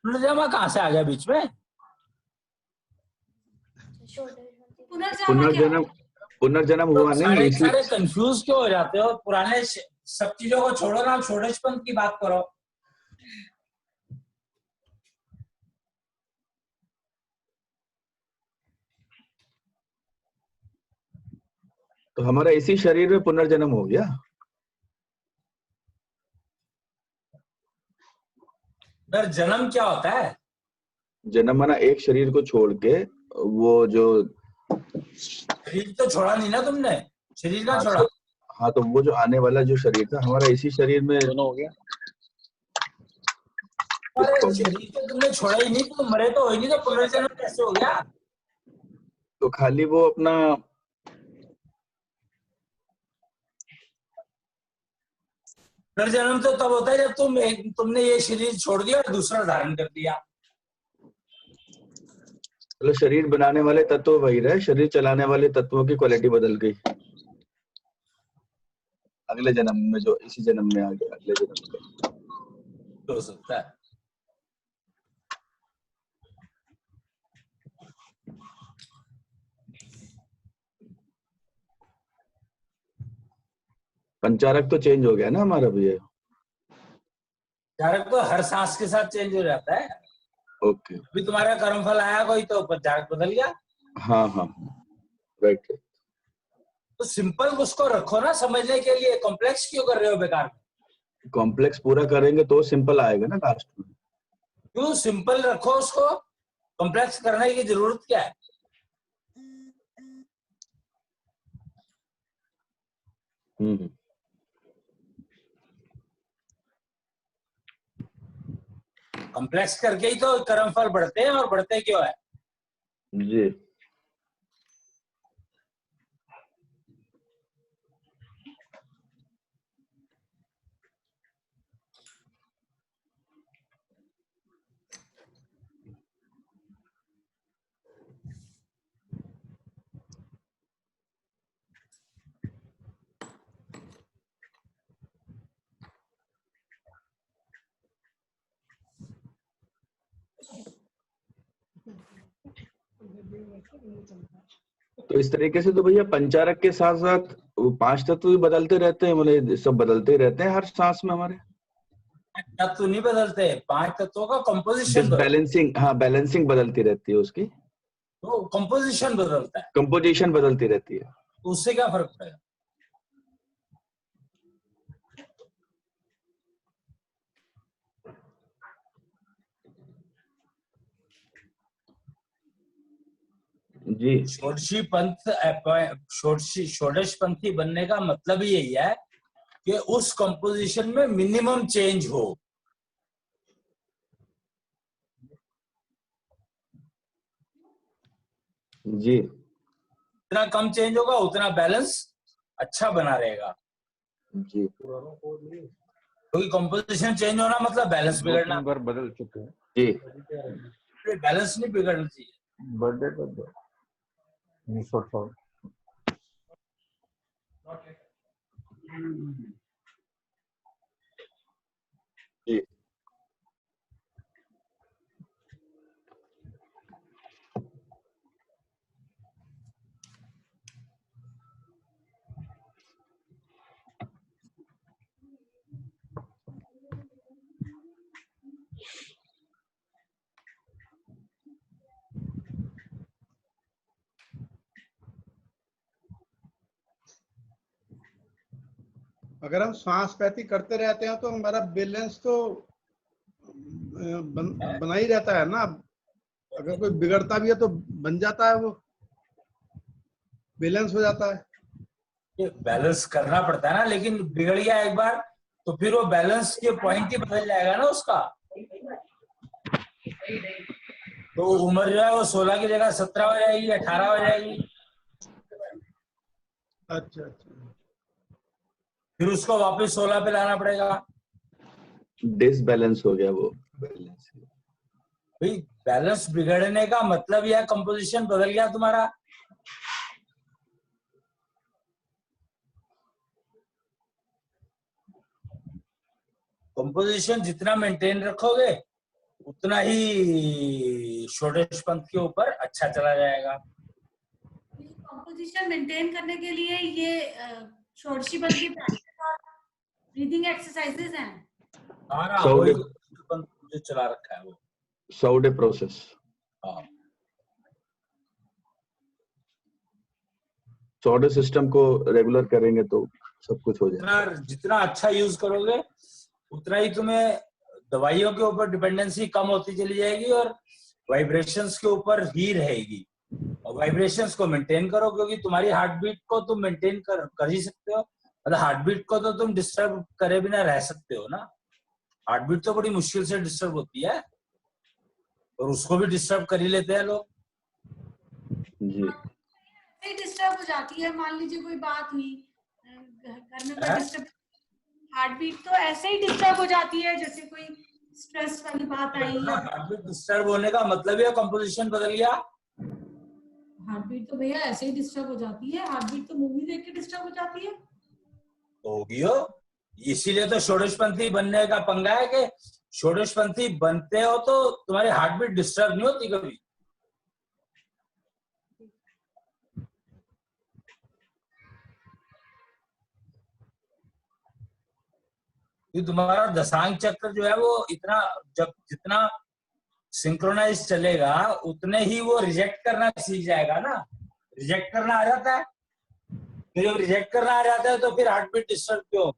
पुनर्जन्म कहाँ से आ गया बीच में? पुनर्जन्म क्या पुनर्जन्म, पुनर्जन्म तो हुआ नहीं सारे इसलिए। कंफ्यूज क्यों हो जाते हो? पुराने सब चीजों को छोड़ो ना, षोडशपंथ की बात करो। तो हमारा इसी शरीर में पुनर्जन्म हो गया। जन्म क्या होता है? जन्म माना एक शरीर को छोड़ के वो जो, शरीर तो छोड़ा नहीं ना तुमने, शरीर का छोड़ा। हाँ तो वो जो आने वाला जो शरीर था हमारा इसी शरीर में। दोनों हो गया। अरे शरीर तो तुमने छोड़ा ही नहीं, तुम मरे तो हो ही नहीं, तो पुनर्जन्म कैसे हो गया? तो खाली वो अपना, पुनर्जन्म तो तब होता है जब तुमने ये शरीर छोड़ दिया और दूसरा धारण कर दिया। मतलब शरीर बनाने वाले तत्व वही रहे, शरीर चलाने वाले तत्वों की क्वालिटी बदल गई अगले जन्म में, जो इसी जन्म में आ गया अगले जन्म में। हो सकता है। पंचारक तो चेंज हो गया ना हमारा भी है। पंचारक तो हर सांस के साथ चेंज हो जाता है। ओके। अभी तुम्हारा कर्मफल आया कोई तो पंचारक बदल गया। हाँ हाँ, राइट। तो सिंपल उसको रखो ना समझने के लिए, कॉम्प्लेक्स क्यों कर रहे हो बेकार? कॉम्प्लेक्स पूरा करेंगे तो सिंपल आएगा ना लास्ट में। क्यों सिंपल रखो उसको, कॉम्प्लेक्स करने की जरूरत क्या है? कॉम्प्लेक्स करके ही तो कर्मफल बढ़ते हैं, और बढ़ते क्यों है? जी। तो इस तरीके से तो भैया पंचारक के साथ साथ वो 5 तत्व भी बदलते रहते हैं, मतलब सब बदलते रहते हैं हर सांस में हमारे। तत्व नहीं बदलते, 5 तत्वों का कंपोजिशन बैलेंसिंग, हाँ बैलेंसिंग बदलती रहती है उसकी, तो कंपोजिशन बदलता है, कंपोजिशन बदलती रहती है। तो उससे क्या फर्क पड़ेगा? जी। षोडश पंथी बनने का मतलब ही यही है कि उस कंपोजिशन में मिनिमम चेंज हो। जी। जितना कम चेंज होगा उतना बैलेंस अच्छा बना रहेगा, जी। क्योंकि कंपोजिशन चेंज होना मतलब बैलेंस बिगड़ना। बार बदल चुके हैं। जी। बैलेंस नहीं बिगड़ना चाहिए। बर्थडे पर जी। अगर हम श्वास पैती करते रहते हैं तो हमारा बैलेंस तो बना ही रहता है ना। अगर कोई बिगड़ता भी है तो बन जाता है, वो बैलेंस हो जाता है। ये बैलेंस करना पड़ता है ना, लेकिन बिगड़ गया एक बार तो फिर वो बैलेंस के पॉइंट ही बदल जाएगा ना उसका। तो उम्र जो है वो 16 की जगह 17 हो जाएगी, 18 हो जाएगी। अच्छा अच्छा। फिर उसको वापस 16 पे लाना पड़ेगा। डिसबैलेंस हो गया वो बैलेंस। भाई बैलेंस बिगड़ने का मतलब यह कंपोजिशन बदल गया तुम्हारा। कंपोजिशन जितना मेंटेन रखोगे उतना ही षोडश पंथ के ऊपर अच्छा चला जाएगा। कंपोजिशन मेंटेन करने के लिए ये षोडशी पंथ की प्रैक्टिस और ब्रीदिंग एक्सरसाइजेस हैं। सारा वही पंथ जो चला रखा है वो 100 डे प्रोसेस। हाँ, 100 डे सिस्टम को रेगुलर करेंगे तो सब कुछ हो जाएगा। जितना अच्छा यूज करोगे उतना ही तुम्हें दवाइयों के ऊपर डिपेंडेंसी कम होती चली जाएगी और वाइब्रेशंस के ऊपर ही रहेगी। और वाइब्रेशंस को मेंटेन करो, क्योंकि तुम्हारी हार्ट बीट को तुम मेंटेन कर ही सकते हो। मतलब हार्ट बीट को तो तुम डिस्टर्ब करे बिना रह सकते हो ना। हार्ट बीट तो बड़ी मुश्किल से डिस्टर्ब होती है और उसको भी डिस्टर्ब कर ही लेते हैं लोग। जी। डिस्टर्ब हो जाती है, मान लीजिए कोई बात हुई घर में, कोई डिस्टर्ब, हार्ट बीट तो ऐसे ही डिस्टर्ब हो जाती है जैसे कोई स्ट्रेस वाली बात आई। हार्ट बीट डिस्टर्ब होने का मतलब है कंपोजिशन बदल गया। हार्ट बीट तो भैया ऐसे ही डिस्टर्ब हो जाती है, हार्ट बीट तो मूवी देख के डिस्टर्ब हो जाती है। होगी हो, इसीलिए तो षोडशपंथी बनने का पंगा है कि षोडशपंथी बनते हो तो तुम्हारी हार्ट बीट डिस्टर्ब नहीं होती कभी। तुम्हारा दशांग चक्र जो है वो इतना जितना सिंक्रोनाइज चलेगा उतने ही वो रिजेक्ट करना सीख जाएगा ना। रिजेक्ट करना आ जाता है, फिर जब रिजेक्ट करना आ जाता है तो फिर हार्ट बीट डिस्टर्ब क्यों?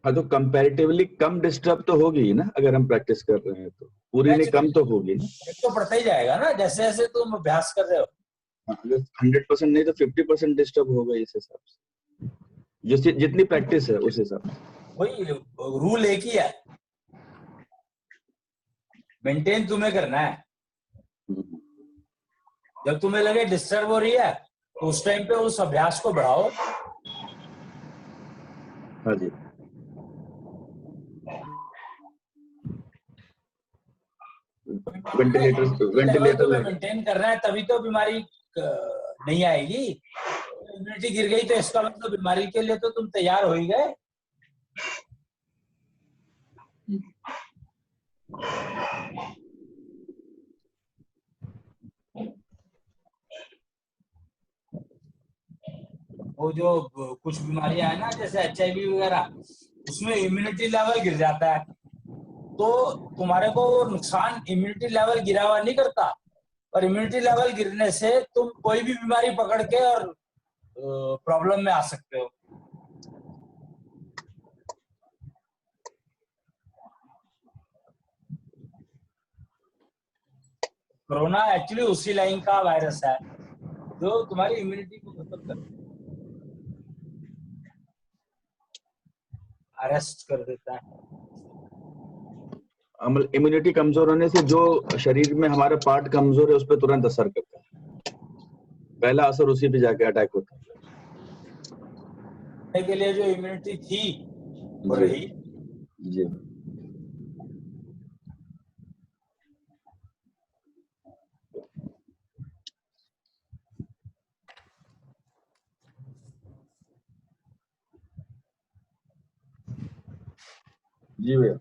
हाँ तो कंपैरेटिवली कम डिस्टर्ब तो होगी ही ना, अगर हम प्रैक्टिस कर रहे हैं तो पूरी नहीं कम तो होगी ना। तो पड़ता ही जाएगा ना, जैसे जैसे तुम अभ्यास कर रहे हो। अगर 100% नहीं तो 50% डिस्टर्ब होगा इस हिसाब से, जितनी प्रैक्टिस है उस हिसाब से। वही रूल एक ही है। मेंटेन तुम्हें करना है। जब तुम्हें लगे डिस्टर्ब हो रही है तो उस टाइम पे उस अभ्यास को बढ़ाओ। हाँ जी। वेंटिलेटर तुम्हें मेंटेन करना है, तभी तो बीमारी नहीं आएगी। इम्यूनिटी गिर गई तो इसका मतलब बीमारी के लिए तो तुम तैयार हो ही गए। वो जो कुछ बीमारियां है ना, जैसे HIV वगैरह, उसमें इम्यूनिटी लेवल गिर जाता है तो तुम्हारे को वो नुकसान इम्यूनिटी लेवल गिरा हुआ नहीं करता, और इम्यूनिटी लेवल गिरने से तुम कोई भी बीमारी पकड़ के और प्रॉब्लम में आ सकते हो। कोरोना एक्चुअली उसी लाइन का वायरस है जो तुम्हारी इम्यूनिटी को खत्म कर, अरेस्ट कर देता है। इम्यूनिटी कमजोर होने से जो शरीर में हमारा पार्ट कमजोर है उस पर तुरंत असर करता है। पहला असर उसी पे जाके अटैक होता है। के लिए जो इम्यूनिटी थी वो रही। जी जी भैया।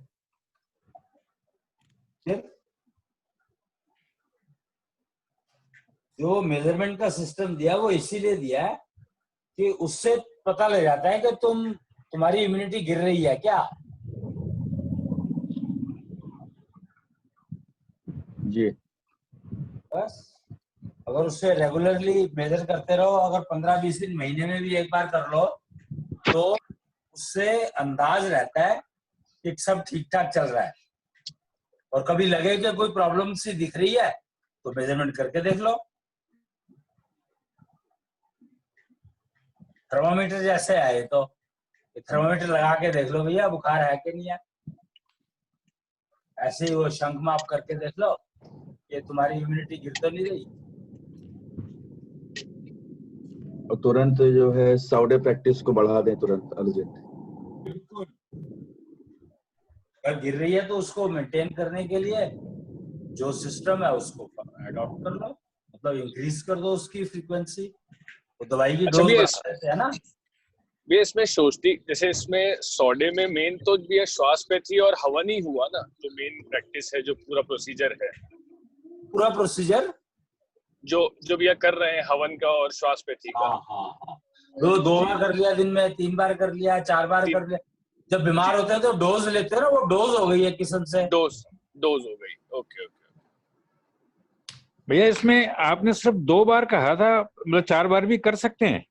जो मेजरमेंट का सिस्टम दिया वो इसीलिए दिया है कि उससे पता लग जाता है कि तुम्हारी इम्यूनिटी गिर रही है क्या। जी बस अगर उससे रेगुलरली मेजर करते रहो, अगर 15-20 दिन महीने में भी एक बार कर लो तो उससे अंदाज रहता है कि सब ठीक ठाक चल रहा है। और कभी लगे कि कोई प्रॉब्लम सी दिख रही है तो मेजरमेंट करके देख लो। थर्मामीटर जैसे है तो थर्मामीटर लगा के देख लो भैया बुखार है कि नहीं है। ऐसे ही वो शंख माप करके देख लो कि तुम्हारी इम्यूनिटी गिर तो नहीं रही। और तुरंत जो है साउडे प्रैक्टिस को बढ़ा दें तुरंत अर्जेंट। बिल्कुल, अगर गिर रही है तो उसको मेंटेन करने के लिए जो सिस्टम है उसको अडॉप्ट कर लो, मतलब इंक्रीज कर दो उसकी फ्रीक्वेंसी। वो दवाई की डोज बढ़ा देते हैं ना। भी इसमें सोचती जैसे इसमें सौडे में मेन तो भी श्वास पेथी और हवन ही हुआ ना, जो मेन प्रैक्टिस है, जो पूरा प्रोसीजर है, पूरा प्रोसीजर जो भी कर रहे हैं हवन का और श्वास पेथी का। हाँ। दो बार कर लिया दिन में, 3 बार कर लिया, 4 बार कर लिया। जब बीमार होते हैं तो डोज लेते हैं ना, वो डोज हो गई है किस्म से। डोज हो गई। ओके। भैया इसमें आपने सिर्फ 2 बार कहा था, मतलब 4 बार भी कर सकते हैं?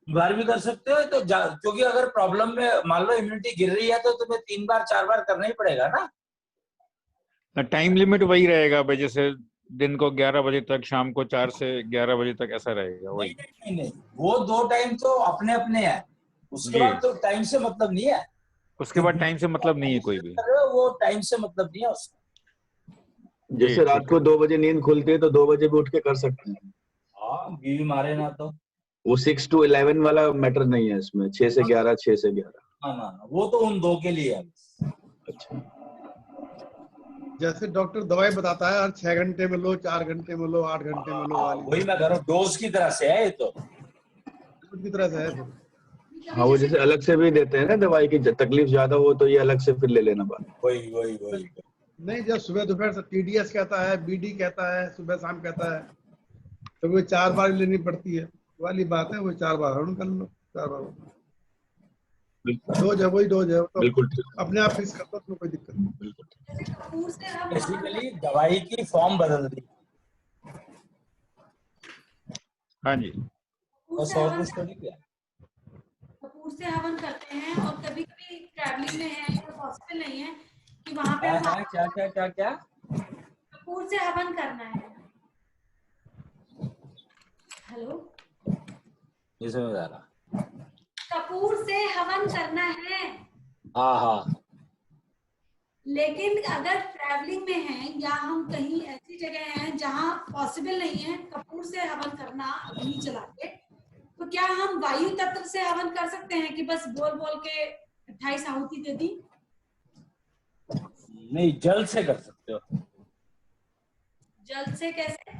बार भी कर सकते हो तो क्योंकि अगर प्रॉब्लम में मान लो इम्यूनिटी गिर रही है तो तुम्हें 3 बार 4 बार करना ही पड़ेगा ना। टाइम लिमिट वही रहेगा भाई, जैसे दिन को 11 बजे तक, शाम को 4 से 11 बजे तक ऐसा रहेगा वही? नहीं, वो 2 टाइम तो अपने अपने हैं, उसके बाद तो टाइम से मतलब नहीं है। उसके बाद टाइम से मतलब नहीं है कोई भी, वो टाइम से मतलब नहीं है उसका। जैसे रात को 2 बजे नींद खुलती है तो 2 बजे भी उठ के कर सकते हैं। हाँ, बीवी मारे ना तो। वो 6 to 11 वाला मैटर नहीं है इसमें, 6 से 11, 6 से 11। ना, वो तो उन 2 के लिए है। अच्छा, जैसे डॉक्टर दवाई बताता है हर 6 घंटे में लो, 4 घंटे में लो, 8 घंटे में लो वाली, वही मैं कह रहा हूँ, डोज की तरह से है ये तो। की तरह से है। हाँ वो जैसे अलग से भी देते हैं ना दवाई की, तकलीफ ज्यादा हो तो ये अलग से फिर ले लेना बात। वही नहीं, जब सुबह दोपहर TDS कहता है, BD कहता है, सुबह शाम कहता है, तो वो 4 बार लेनी पड़ती है वाली बात है। वो 4 बार हरण कर लो, 4 बार डोज है, वही डोज है तो बिल्कुल अपने आप फिक्स कर लो, उसमें कोई दिक्कत नहीं। बेसिकली दवाई की फॉर्म बदल दी। हाँ जी, बस और कुछ तो नहीं किया। कपूर से हवन करते हैं, और कभी कभी ट्रैवलिंग में है तो पॉसिबल नहीं है कि वहां पे हम क्या कपूर से हवन करना है। हेलो, ये समझ आ रहा। कपूर से हवन करना है। हाँ लेकिन अगर ट्रैवलिंग में हैं या हम कहीं ऐसी जगह हैं जहां पॉसिबल नहीं है कपूर से हवन करना अग्नि जला के, तो क्या हम वायु तत्व से हवन कर सकते हैं कि बस बोल बोल के 28 आहुति दे दी? नहीं, जल से कर सकते हो। जल से कैसे?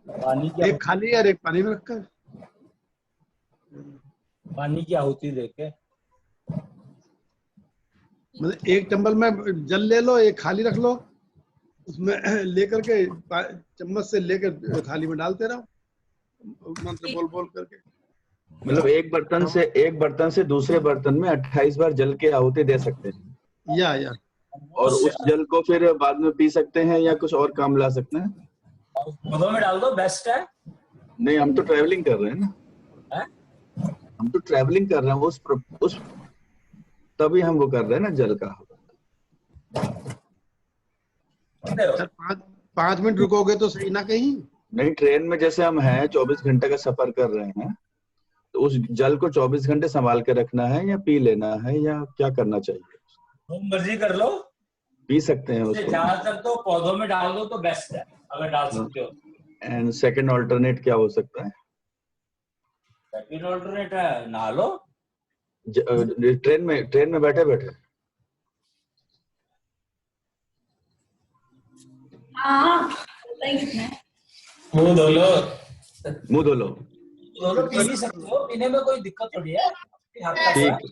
पानी की एक खाली और एक पानी में रखकर। पानी की आहुति देके। मतलब एक टंबल में जल ले लो, एक खाली रख लो, उसमें लेकर के चम्मच से लेकर थाली में डालते रहो मंत्र बोल बोल करके। मतलब एक बर्तन से दूसरे बर्तन में 28 बार जल के आहुति दे सकते हैं। या और उस जल को फिर बाद में पी सकते हैं या कुछ और काम ला सकते हैं। पौधों में डाल दो, बेस्ट है। नहीं, हम तो ट्रैवलिंग कर रहे हैं ना। है? हम तो ट्रैवलिंग कर रहे हैं, उस तभी हम वो कर रहे हैं ना जल का। सर 5 मिनट रुकोगे तो सही ना कहीं? नहीं, ट्रेन में जैसे हम हैं 24 घंटे का सफर कर रहे हैं, तो उस जल को 24 घंटे संभाल के रखना है या पी लेना है या क्या करना चाहिए? मर्जी कर लो, पी सकते हैं उसको। जहां तक तो पौधों में डाल दो तो बेस्ट है, अगर डाल सकते हो। एंड सेकंड ऑल्टरनेट क्या हो सकता है? सेकंड ऑल्टरनेट है नहा लो। ट्रेन में बैठे बैठे। हाँ, मुंह धो लो। मुंह धो लो। पी भी सकते हो, पीने में कोई दिक्कत थोड़ी है। ठीक,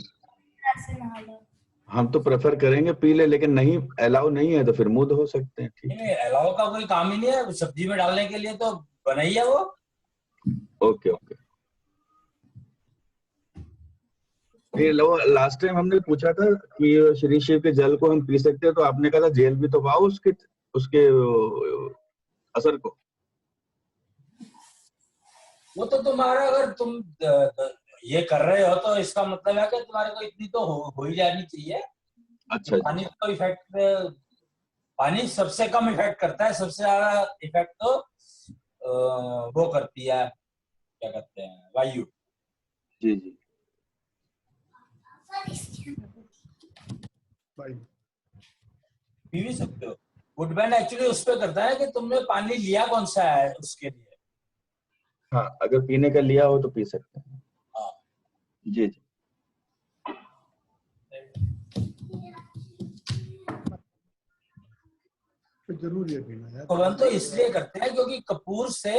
हम तो प्रेफर करेंगे पी ले, लेकिन नहीं अलाउ नहीं है तो फिर मुंह धो सकते हैं। ठीक है, अलाउ का कोई काम ही नहीं है, सब्जी में डालने के लिए तो बना ही है वो। ओके। फिर लास्ट टाइम हमने पूछा था कि श्री शिव के जल को हम पी सकते हैं, तो आपने कहा था जेल भी तो पाओ उसके असर को। वो तो तुम्हारा, अगर तुम ये कर रहे हो तो इसका मतलब है कि तुम्हारे को इतनी तो हो ही जानी चाहिए। अच्छा। पानी का इफेक्ट, पानी सबसे कम इफेक्ट करता है, सबसे ज्यादा इफेक्ट तो वो करती है, क्या कहते हैं, वायु। जी। पी भी सकते हो। वो डिपेंड एक्चुअली उस पर करता है कि तुमने पानी लिया कौन सा है उसके लिए। हाँ, अगर पीने का लिया हो तो पी सकते हैं। हाँ। जी। जरूरी है पीना यार। हवन तो इसलिए करते हैं क्योंकि कपूर से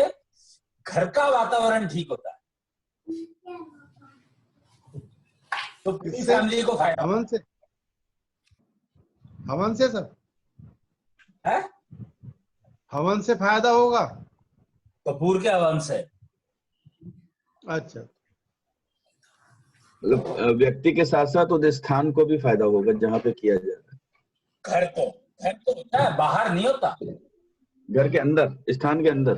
घर का वातावरण ठीक होता है, तो पूरी फैमिली को फायदा। हवन से सर है, हवन से फायदा होगा कपूर के हवन से। अच्छा, मतलब व्यक्ति के साथ साथ उस स्थान को भी फायदा होगा जहाँ पे किया जा रहा है। घर तो होता है, बाहर नहीं होता। घर के अंदर, स्थान के अंदर,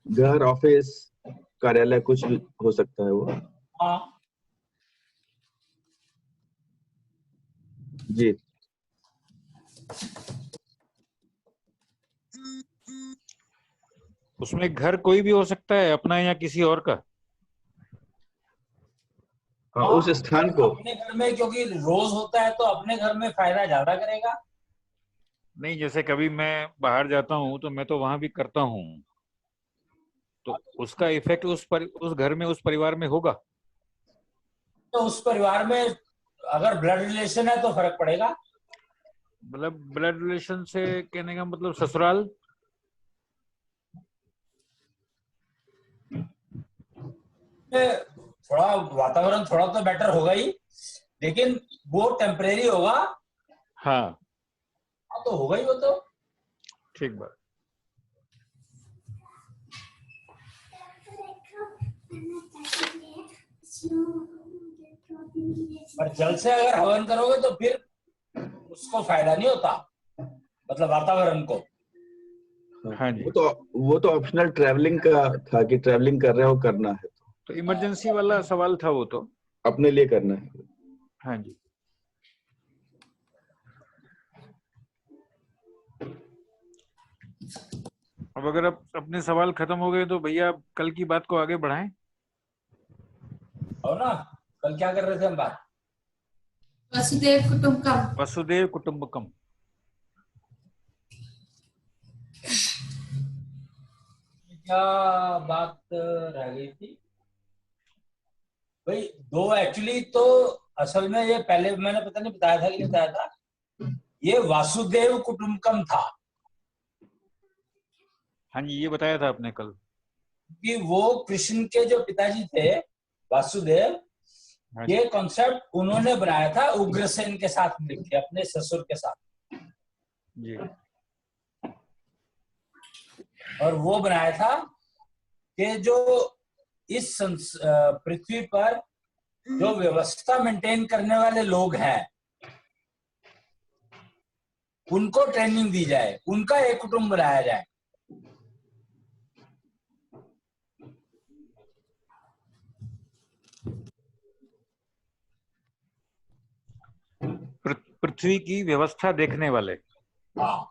घर, ऑफिस, कार्यालय, कुछ भी हो सकता है वो। हाँ जी। उसमें घर कोई भी हो सकता है, अपना या किसी और का। हाँ, उस स्थान को अपने घर में, क्योंकि रोज होता है तो अपने घर में फायदा ज्यादा करेगा। नहीं, जैसे कभी मैं बाहर जाता हूँ तो मैं तो वहां भी करता हूँ, तो उसका इफेक्ट उस घर में, उस परिवार में होगा। तो उस परिवार में अगर ब्लड रिलेशन है तो फर्क पड़ेगा। मतलब ब्लड रिलेशन से कहने का मतलब ससुराल। थोड़ा वातावरण थोड़ा तो बेटर होगा ही, लेकिन वो टेम्परेरी होगा। हाँ तो होगा ही वो तो। ठीक बात। पर जल से अगर हवन करोगे तो फिर उसको फायदा नहीं होता, मतलब वातावरण को। हाँ जी। वो तो ऑप्शनल ट्रैवलिंग का था कि ट्रैवलिंग कर रहे हो, करना है तो इमरजेंसी वाला सवाल था, वो तो अपने लिए करना है। हाँ जी। अब अगर अब अपने सवाल खत्म हो गए तो भैया आप कल की बात को आगे बढ़ाएं। और ना, कल क्या कर रहे थे हम बात? वसुदेव कुटुंबकम। वसुदेव कुटुंबकम। क्या बात रह गई थी भाई? दो एक्चुअली तो असल में ये पहले मैंने पता नहीं बताया था कि नहीं बताया था, ये वासुदेव कुटुंबकम था हाँ जी, ये बताया था आपने कल। कि वो कृष्ण के जो पिताजी थे वासुदेव, हाँ जी। ये कॉन्सेप्ट उन्होंने बनाया था उग्रसेन के साथ मिलकर, अपने ससुर के साथ जी। और वो बनाया था कि जो इस पृथ्वी पर जो व्यवस्था मेंटेन करने वाले लोग हैं उनको ट्रेनिंग दी जाए, उनका एक कुटुंब बनाया जाए। पृथ्वी की व्यवस्था देखने वाले, हाँ,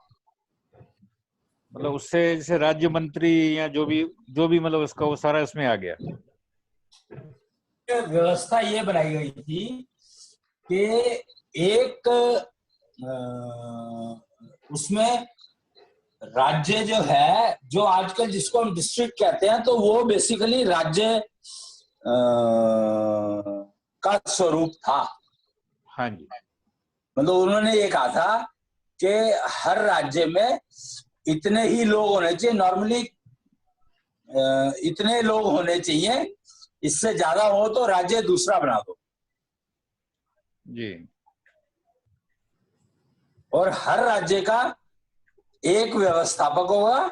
मतलब उससे जैसे राज्य मंत्री या जो भी मतलब उसका वो सारा इसमें आ गया। व्यवस्था ये बनाई गई थी कि एक उसमें राज्य जो है, जो आजकल जिसको हम डिस्ट्रिक्ट कहते हैं, तो वो बेसिकली राज्य का स्वरूप था। हाँ जी। मतलब उन्होंने ये कहा था कि हर राज्य में इतने ही लोग होने चाहिए, नॉर्मली इतने लोग होने चाहिए, इससे ज्यादा हो तो राज्य दूसरा बना दो। जी। और हर राज्य का एक व्यवस्थापक होगा,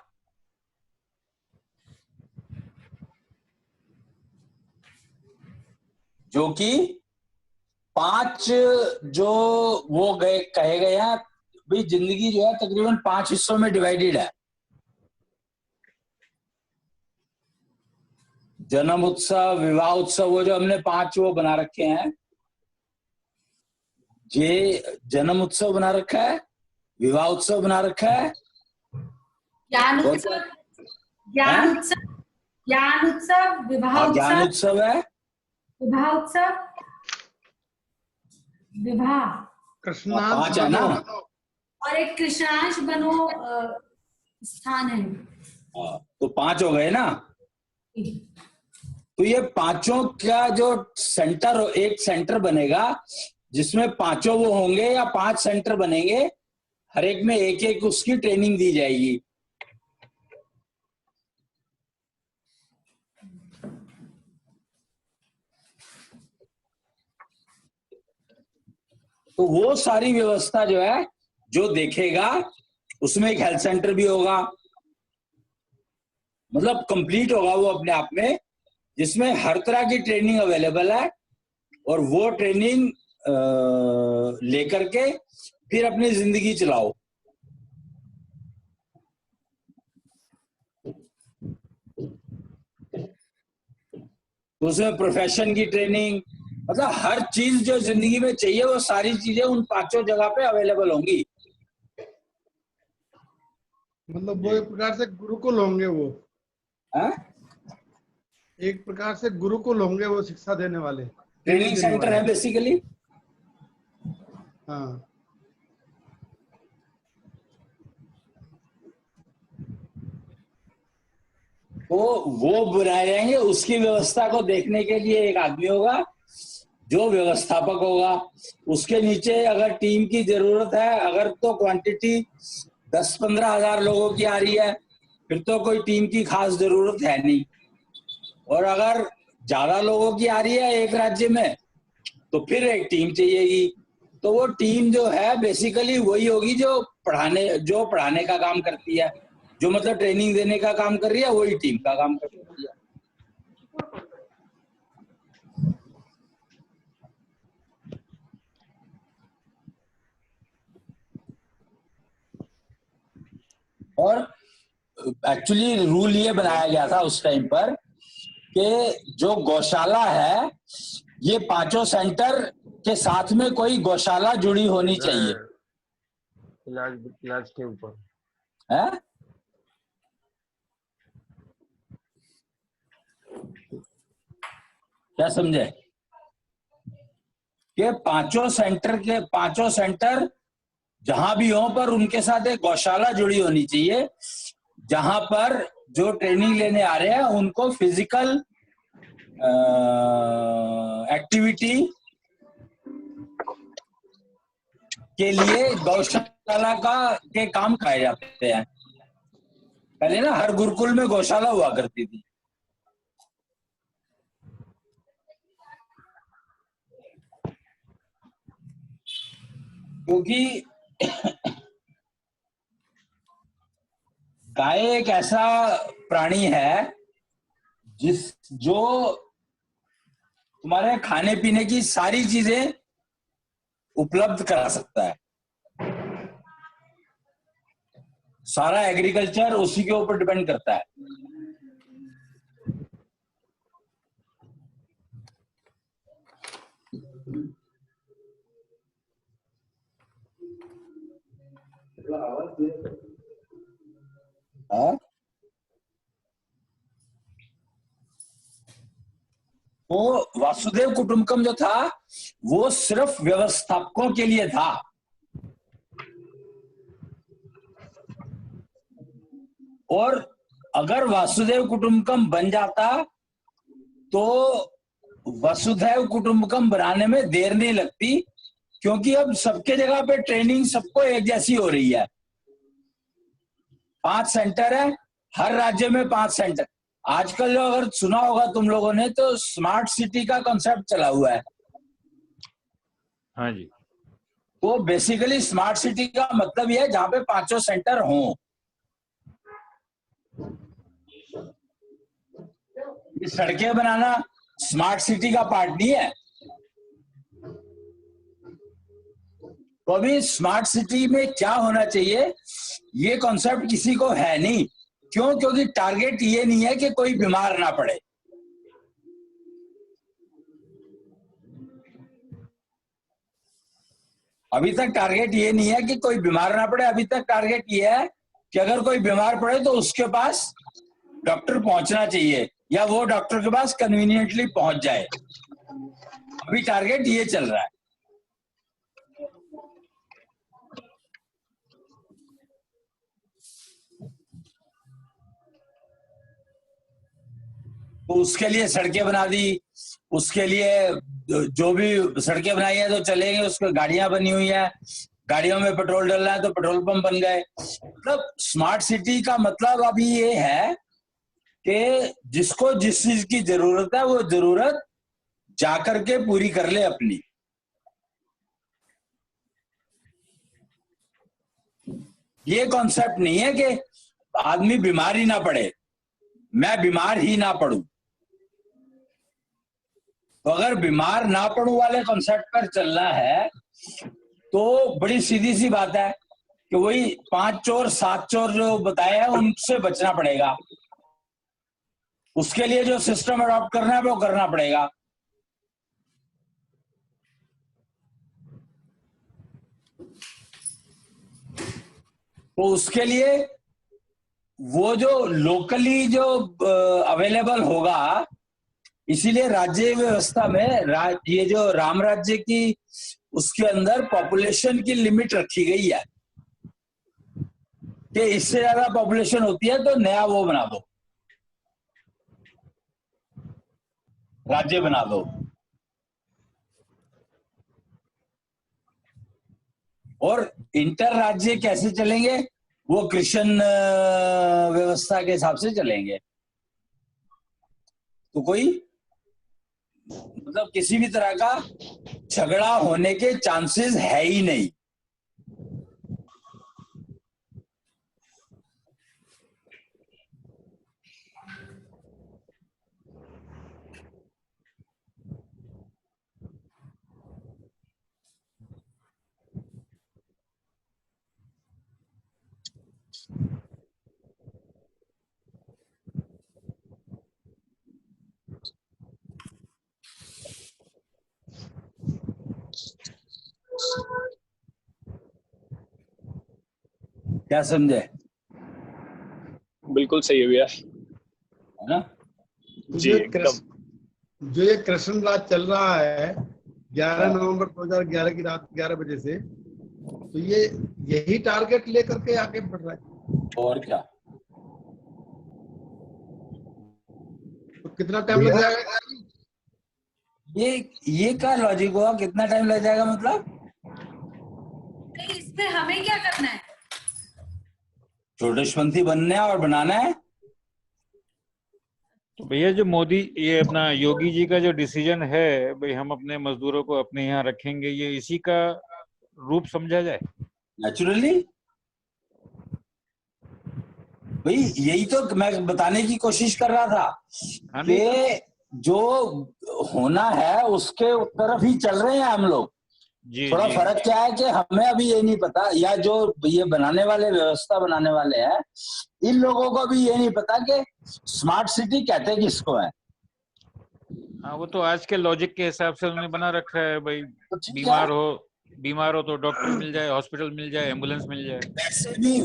जो कि 5 जो वो गए कहे गए हैं भाई, जिंदगी जो है तकरीबन 5 हिस्सों में डिवाइडेड है। जन्म उत्सव, विवाह उत्सव, वो जो हमने 5 वो बना रखे हैं, ये जन्म उत्सव बना रखा है, विवाह उत्सव बना रखा है, ज्ञान और उत्सव, हैं? ज्ञान उत्सव, ज्ञान उत्सव, विवाह हाँ, ज्ञान उत्सव, उत्सव है, विवाह उत्सव, विवाह, कृष्णांश 5 है ना? बनो। और एक कृष्णांश बनो स्थान है। हाँ, तो 5 हो गए ना? तो ये पांचों का जो सेंटर, एक सेंटर बनेगा जिसमें 5 वो होंगे, या 5 सेंटर बनेंगे, हर एक में एक एक उसकी ट्रेनिंग दी जाएगी। तो वो सारी व्यवस्था जो है, जो देखेगा, उसमें एक हेल्थ सेंटर भी होगा, मतलब कंप्लीट होगा वो अपने आप में, जिसमें हर तरह की ट्रेनिंग अवेलेबल है, और वो ट्रेनिंग लेकर के फिर अपनी जिंदगी चलाओ। तो उसमें प्रोफेशन की ट्रेनिंग, मतलब हर चीज जो जिंदगी में चाहिए वो सारी चीजें उन 5 जगह पे अवेलेबल होंगी। मतलब वो एक प्रकार से गुरुकुल होंगे वो, है? एक प्रकार से गुरुकुल होंगे वो, शिक्षा देने वाले, ट्रेनिंग देने सेंटर वाले। है बेसिकली। हाँ। तो वो बनाए जाएंगे, उसकी व्यवस्था को देखने के लिए एक आदमी होगा जो व्यवस्थापक होगा। उसके नीचे अगर टीम की जरूरत है, अगर तो क्वांटिटी 10-15 हजार लोगों की आ रही है, फिर तो कोई टीम की खास जरूरत है नहीं। और अगर ज्यादा लोगों की आ रही है एक राज्य में, तो फिर एक टीम चाहिएगी। तो वो टीम जो है बेसिकली वही होगी जो पढ़ाने का काम करती है, जो मतलब ट्रेनिंग देने का काम कर रही है, वही टीम का काम करती है। और एक्चुअली रूल ये बनाया गया था उस टाइम पर कि जो गौशाला है, ये 5 सेंटर के साथ में कोई गौशाला जुड़ी होनी चाहिए। इलाज के ऊपर है? क्या समझे? कि पांचों सेंटर जहां भी हो पर उनके साथ एक गौशाला जुड़ी होनी चाहिए, जहां पर जो ट्रेनिंग लेने आ रहे हैं उनको फिजिकल एक्टिविटी के लिए गौशाला के काम कराए जाते हैं। पहले ना हर गुरुकुल में गौशाला हुआ करती थी। क्योंकि गाय एक ऐसा प्राणी है जो तुम्हारे खाने पीने की सारी चीजें उपलब्ध करा सकता है। सारा एग्रीकल्चर उसी के ऊपर डिपेंड करता है। वो वासुदेव कुटुंबकम जो था वो सिर्फ व्यवस्थापकों के लिए था। और अगर वासुदेव कुटुंबकम बन जाता तो वसुधैव कुटुंबकम बनाने में देर नहीं लगती, क्योंकि अब सबके जगह पे ट्रेनिंग सबको एक जैसी हो रही है। 5 सेंटर है, हर राज्य में 5 सेंटर। आजकल जो अगर सुना होगा तुम लोगों ने तो स्मार्ट सिटी का कॉन्सेप्ट चला हुआ है। हाँ जी। तो बेसिकली स्मार्ट सिटी का मतलब यह है जहां पे 5 सेंटर हों। ये सड़कें बनाना स्मार्ट सिटी का पार्ट नहीं है। तो अभी स्मार्ट सिटी में क्या होना चाहिए ये कॉन्सेप्ट किसी को है नहीं। क्यों? क्योंकि टारगेट ये नहीं है कि कोई बीमार ना पड़े। अभी तक टारगेट ये नहीं है कि कोई बीमार ना पड़े। अभी तक टारगेट ये है कि अगर कोई बीमार पड़े तो उसके पास डॉक्टर पहुंचना चाहिए या वो डॉक्टर के पास कन्वीनियंटली पहुंच जाए। अभी टारगेट ये चल रहा है। तो उसके लिए सड़कें बना दी, उसके लिए जो भी सड़कें बनाई है तो चलेंगे, उसको गाड़ियां बनी हुई है, गाड़ियों में पेट्रोल डलना है तो पेट्रोल पंप बन गए। मतलब स्मार्ट सिटी का मतलब अभी ये है कि जिसको जिस चीज की जरूरत है वो जरूरत जाकर के पूरी कर ले अपनी। ये कॉन्सेप्ट नहीं है कि आदमी बीमार ही ना पड़े, मैं बीमार ही ना पड़ूं। तो अगर बीमार ना पड़ू वाले कॉन्सेप्ट पर चलना है तो बड़ी सीधी सी बात है कि वही 5 चोर 7 चोर जो बताए हैं उनसे बचना पड़ेगा। उसके लिए जो सिस्टम अडॉप्ट करना है वो करना पड़ेगा। तो उसके लिए वो जो लोकली जो अवेलेबल होगा, इसीलिए राज्य व्यवस्था में ये जो राम राज्य की उसके अंदर पॉपुलेशन की लिमिट रखी गई है कि इससे ज्यादा पॉपुलेशन होती है तो नया वो बना दो, राज्य बना दो। और इंटर राज्य कैसे चलेंगे वो कृष्ण व्यवस्था के हिसाब से चलेंगे। तो कोई मतलब किसी भी तरह का झगड़ा होने के चांसेस है ही नहीं। क्या समझे? बिल्कुल सही है भैया, है ना? जी एकदम। जो ये कृष्ण राज चल रहा है 11 नवंबर 2011 की रात 11 बजे से। तो ये यही टारगेट लेकर के आगे बढ़ रहा है। और क्या? तो कितना टाइम लग जाएगा? ये क्या लॉजिक हुआ? कितना टाइम लग जाएगा मतलब? नहीं, इसमें हमें क्या करना है? षोडशपंथी बनना है और बनाना है। तो भैया जो मोदी ये अपना योगी जी का जो डिसीजन है भाई हम अपने मजदूरों को अपने यहाँ रखेंगे, ये इसी का रूप समझा जाए? नेचुरली भाई, यही तो मैं बताने की कोशिश कर रहा था हाँ कि नहीं, जो होना है उसके तरफ ही चल रहे हैं हम लोग। जी थोड़ा जी फर्क क्या है कि हमें अभी ये नहीं पता, या जो ये बनाने वाले, व्यवस्था बनाने वाले हैं, इन लोगों को भी ये नहीं पता कि स्मार्ट सिटी कहते किसको है। हाँ, वो तो आज के लॉजिक के हिसाब से उन्होंने बना रखा है भाई, तो ठीक है, बीमार हो तो डॉक्टर मिल जाए, हॉस्पिटल मिल जाए, एम्बुलेंस मिल जाए।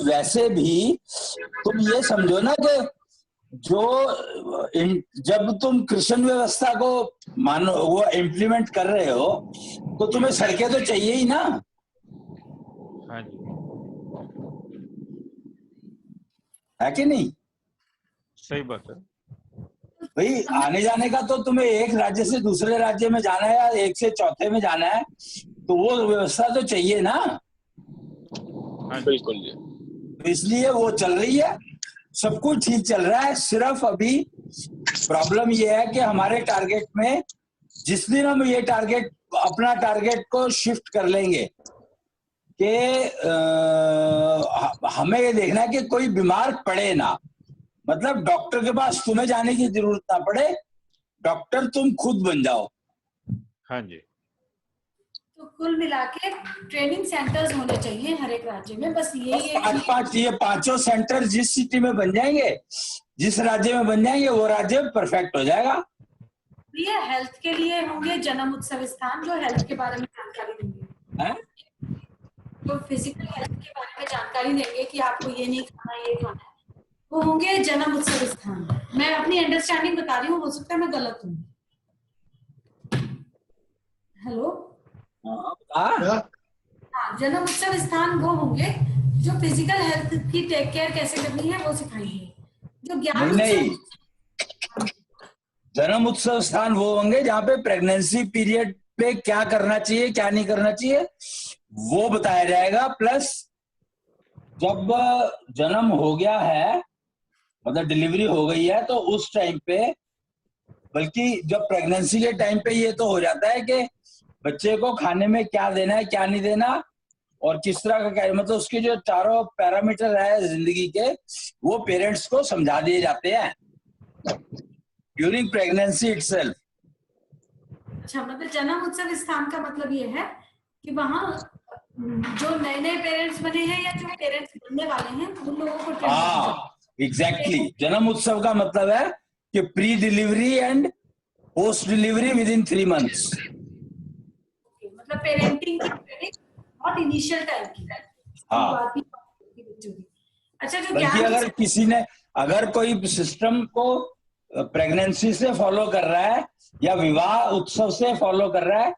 वैसे भी तुम ये समझो ना कि जब तुम कृषि व्यवस्था को मानो वो इम्प्लीमेंट कर रहे हो तो तुम्हें सड़कें तो चाहिए ही ना। हाँ जी, है कि नहीं? सही बात है। भाई आने जाने का तो तुम्हें एक राज्य से दूसरे राज्य में जाना है या एक से चौथे में जाना है, तो वो व्यवस्था तो चाहिए ना। हाँ बिल्कुल जी। तो इसलिए वो चल रही है, सब कुछ ठीक चल रहा है। सिर्फ अभी प्रॉब्लम ये है कि हमारे टारगेट में, जिस दिन हम ये टारगेट, अपना टारगेट को शिफ्ट कर लेंगे कि हमें ये देखना है कि कोई बीमार पड़े ना, मतलब डॉक्टर के पास तुम्हें जाने की जरूरत ना पड़े, डॉक्टर तुम खुद बन जाओ। हाँ जी, तो कुल मिला के ट्रेनिंग सेंटर्स होने चाहिए हर एक राज्य में, बस ये पांचों सेंटर जिस सिटी में बन जाएंगे, जिस राज्य में बन जाएंगे, वो राज्य परफेक्ट हो जाएगा। ये हेल्थ के लिए होंगे जन्म उत्सव स्थान, जो हेल्थ के बारे में जानकारी देंगे, जो फिजिकल हेल्थ के बारे में जानकारी देंगे कि आपको ये नहीं खाना, ये खाना है, वो होंगे जन्म उत्सव स्थान। मैं अपनी अंडरस्टैंडिंग बता रही हूँ, हो सकता है मैं गलत हूँ। हेलो, हाँ, जन्म उत्सव स्थान वो होंगे जो फिजिकल हेल्थ की टेक केयर कैसे करनी है वो सिखाएंगे। जो ज्ञान नहीं, जन्म उत्सव स्थान वो होंगे जहाँ पे प्रेगनेंसी पीरियड पे क्या करना चाहिए, क्या नहीं करना चाहिए, वो बताया जाएगा। प्लस जब जन्म हो गया है, मतलब डिलीवरी हो गई है, तो उस टाइम पे, बल्कि जब प्रेगनेंसी के टाइम पे ये तो हो जाता है कि बच्चे को खाने में क्या देना है, क्या नहीं देना, और किस तरह का क्या, मतलब उसके जो चारों पैरामीटर है जिंदगी के, वो पेरेंट्स को समझा दिए जाते हैं ड्यूरिंग प्रेगनेंसी इटसेल्फ। अच्छा, मतलब जन्म उत्सव स्थान का मतलब ये है कि वहाँ जो नए नए पेरेंट्स बने हैं या जो पेरेंट्स बनने वाले हैं उन लोगों को ट्रेन। हाँ, एग्जैक्टली। जन्म उत्सव का मतलब है कि pre delivery and post delivery with in 3 months। मतलब पेरेंटिंग की ट्रेनिंग बहुत इनिशियल टाइम की है। हाँ, अच्छा, जो बल्कि अगर किसी ने, अगर कोई सिस्टम को प्रेगनेंसी से फॉलो कर रहा है या विवाह उत्सव से फॉलो कर रहा है,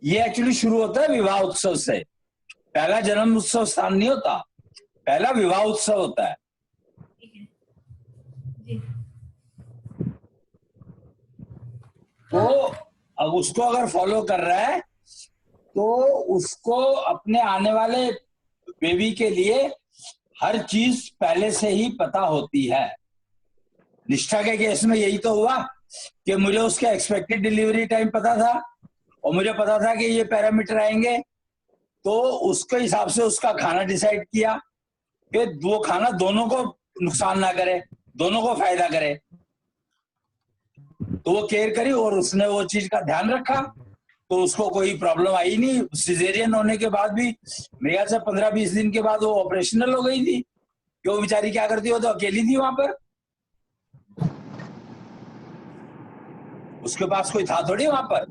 ये एक्चुअली शुरू होता है विवाह उत्सव से। पहला जन्म उत्सव स्थान नहीं होता, पहला विवाह उत्सव होता है। तो अब उसको अगर फॉलो कर रहा है तो उसको अपने आने वाले बेबी के लिए हर चीज पहले से ही पता होती है। निष्ठा के केस में यही तो हुआ कि मुझे उसका एक्सपेक्टेड डिलीवरी टाइम पता था और मुझे पता था कि ये पैरामीटर आएंगे, तो उसके हिसाब से उसका खाना डिसाइड किया कि वो खाना दोनों को नुकसान ना करे, दोनों को फायदा करे, तो वो केयर करी और उसने वो चीज का ध्यान रखा, तो उसको कोई प्रॉब्लम आई नहीं। सिजेरियन होने के बाद भी मेरे ख्याल से 15-20 दिन के बाद वो ऑपरेशनल हो गई थी, कि वो बेचारी क्या करती, वो तो अकेली थी वहां पर, उसके पास कोई था थोड़ी वहां पर।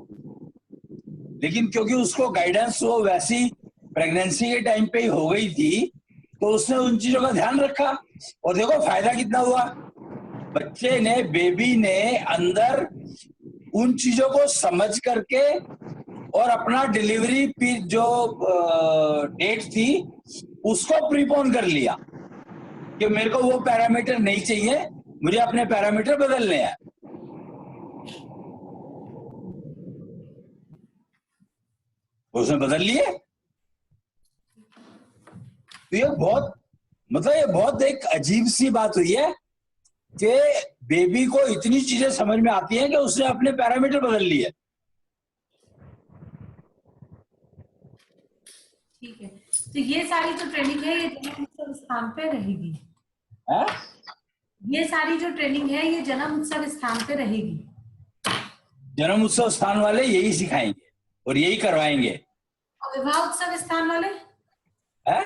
लेकिन क्योंकि उसको गाइडेंस वो वैसी प्रेगनेंसी के टाइम पे ही हो गई थी, तो उसने उन चीजों का ध्यान रखा, और देखो फायदा कितना हुआ। बच्चे ने, बेबी ने अंदर उन चीजों को समझ करके और अपना डिलीवरी जो डेट थी उसको प्रीपोन कर लिया कि मेरे को वो पैरामीटर नहीं चाहिए, मुझे अपने पैरामीटर बदलने हैं। उसने बदल लिए। तो ये बहुत एक अजीब सी बात हुई है कि बेबी को इतनी चीजें समझ में आती हैं कि उसने अपने पैरामीटर बदल लिए। ठीक है, तो ये सारी जो ट्रेनिंग है ये जन्म उत्सव स्थान पे रहेगी। है? ये सारी जो ट्रेनिंग है ये जन्म उत्सव स्थान पे रहेगी। जन्म उत्सव स्थान वाले यही सिखाएंगे और यही करवाएंगे। और विवाह उत्सव स्थान वाले? है?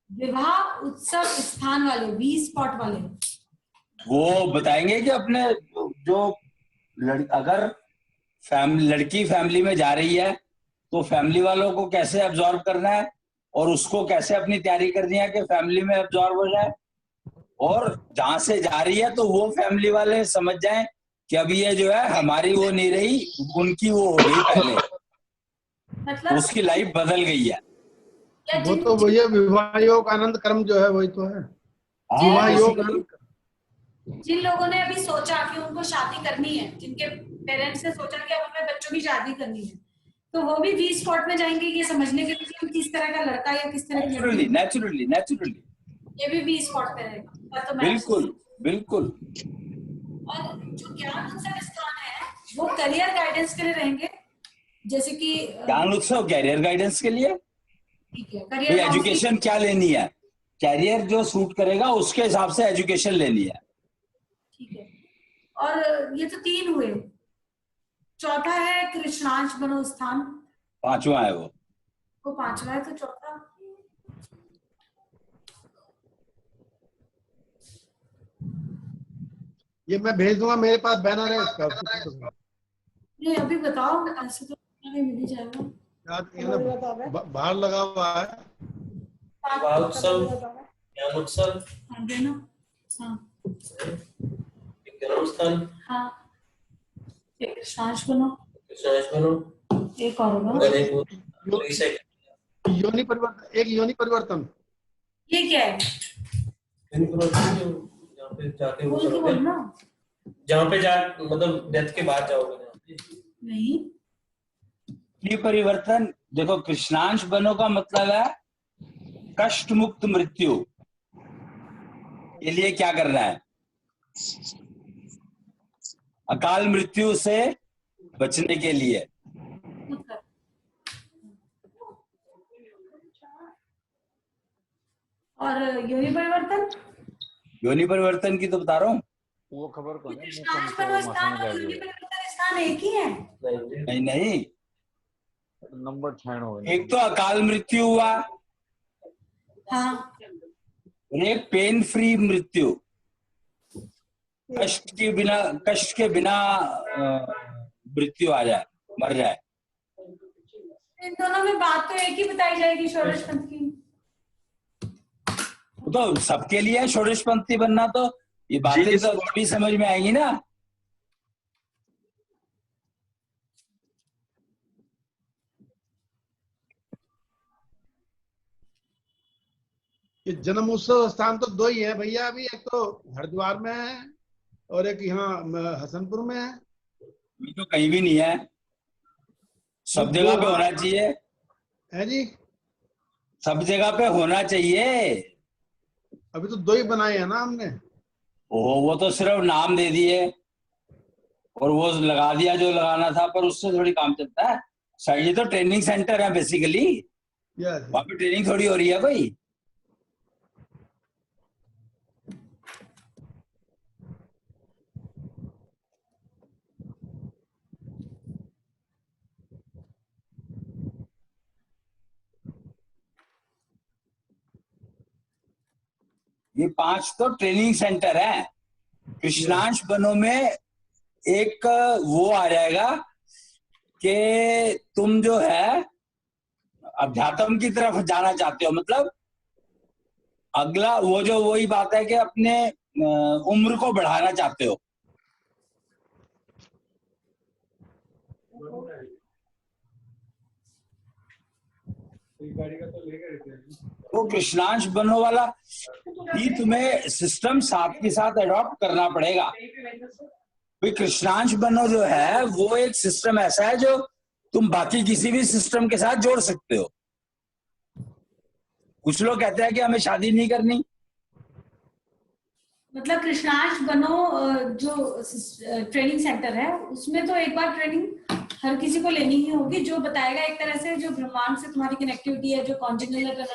विवाह उत्सव स्थान वाले, वी स्पॉट वाले, वो बताएंगे कि अपने जो अगर लड़की फैमिली में जा रही है तो फैमिली वालों को कैसे अब्जॉर्ब करना है और उसको कैसे अपनी तैयारी करनी है कि फैमिली में अब्जॉर्ब हो जाए, और जहां से जा रही है तो वो फैमिली वाले समझ जाएं कि अभी ये जो है हमारी वो नहीं रही, उनकी वो हो गई पहले, मतलब उसकी लाइफ बदल गई है। वो तो वही है, विवाह योग आनंद कर्म जो है वही तो है। विवाह योग आनंद कर्म। जिन लोगों ने अभी सोचा कि उनको शादी करनी है, जिनके पेरेंट्स ने सोचा कि अब हमें बच्चों की शादी करनी है, तो वो भी वी स्पॉट में जाएंगे ये समझने के लिए कि किस तरह का लड़का या किस तरह की लड़की। नेचुरली ये भी वी स्पॉट पे रहेगा। तो बिल्कुल। और जो ज्ञान उत्सव स्थान है वो करियर गाइडेंस के लिए रहेंगे, जैसे कि ज्ञान उत्सव कैरियर गाइडेंस के लिए। ठीक है, करियर एजुकेशन क्या लेनी है, कैरियर जो सूट करेगा उसके हिसाब से एजुकेशन लेनी है। ठीक है, और ये तो 3 हुए। चौथा है कृष्णांश बनो स्थान, 5वां है वो 5वां है, तो चौथा ये मैं भेज दूंगा, मेरे पास बैनर है इसका। नहीं अभी बताओ, ऐसे तो मिल ही जाएगा। बाहर लगा हुआ है उत्सव, ज्ञान उत्सव, देना। हाँ जन्मस्थान, हाँ, एक कृष्णांश बनो, एक और होगा योनि परिवर्तन, एक योनि परिवर्तन। ये क्या है? जहाँ पे जाके वो बोल करोगे, ना। जहाँ पे जा मतलब डेथ के बाद जाओगे। नहीं, ये परिवर्तन देखो, कृष्णांश बनो का मतलब है कष्ट मुक्त मृत्यु के लिए क्या करना है, अकाल मृत्यु से बचने के लिए। और योनि परिवर्तन की तो बता रहा हूँ। वो खबर को कृष्णांश बनो स्थान और योनि परिवर्तन स्थान एक ही है? नहीं, नंबर 6 हो गया। एक तो अकाल मृत्यु हुआ, हाँ, और एक पेन फ्री मृत्यु, कष्ट के बिना मृत्यु आ जाए, मर जाए। इन दोनों में बात तो एक ही बताई जाएगी, षोडश पंथ की। तो सबके लिए षोडश पंथी बनना, तो ये बातें तो तभी समझ में आएंगी ना। ये जन्म उत्सव स्थान तो 2 ही है भैया अभी, एक तो हरिद्वार में है और एक यहाँ हसनपुर में है। ये तो कहीं भी नहीं है, सब जगह पे होना चाहिए। है जी, सब जगह पे होना चाहिए। अभी तो 2 ही बनाए हैं ना हमने। ओहो, वो तो सिर्फ नाम दे दिए और वो लगा दिया जो लगाना था, पर उससे थोड़ी काम चलता है। सर ये तो ट्रेनिंग सेंटर है बेसिकली, वहां पे ट्रेनिंग थोड़ी हो रही है कोई। ये 5 तो ट्रेनिंग सेंटर है। कृष्णांश बनो में एक वो आ जाएगा कि तुम जो है अध्यात्म की तरफ जाना चाहते हो, मतलब अगला वो जो वही बात है कि अपने उम्र को बढ़ाना चाहते हो। वो कृष्णांश बनो वाला ही तुम्हें सिस्टम साथ के साथ अडॉप्ट करना पड़ेगा। भाई कृष्णांश बनो जो है वो एक सिस्टम ऐसा है जो तुम बाकी किसी भी सिस्टम के साथ जोड़ सकते हो। कुछ लोग कहते हैं कि हमें शादी नहीं करनी। मतलब कृष्णांश बनो जो ट्रेनिंग सेंटर है उसमें तो एक बार ट्रेनिंग हर किसी को लेनी ही होगी, जो बताएगा एक तरह से जो ब्रह्मांड से तुम्हारी कनेक्टिविटी है, जो कॉन्जिगल है,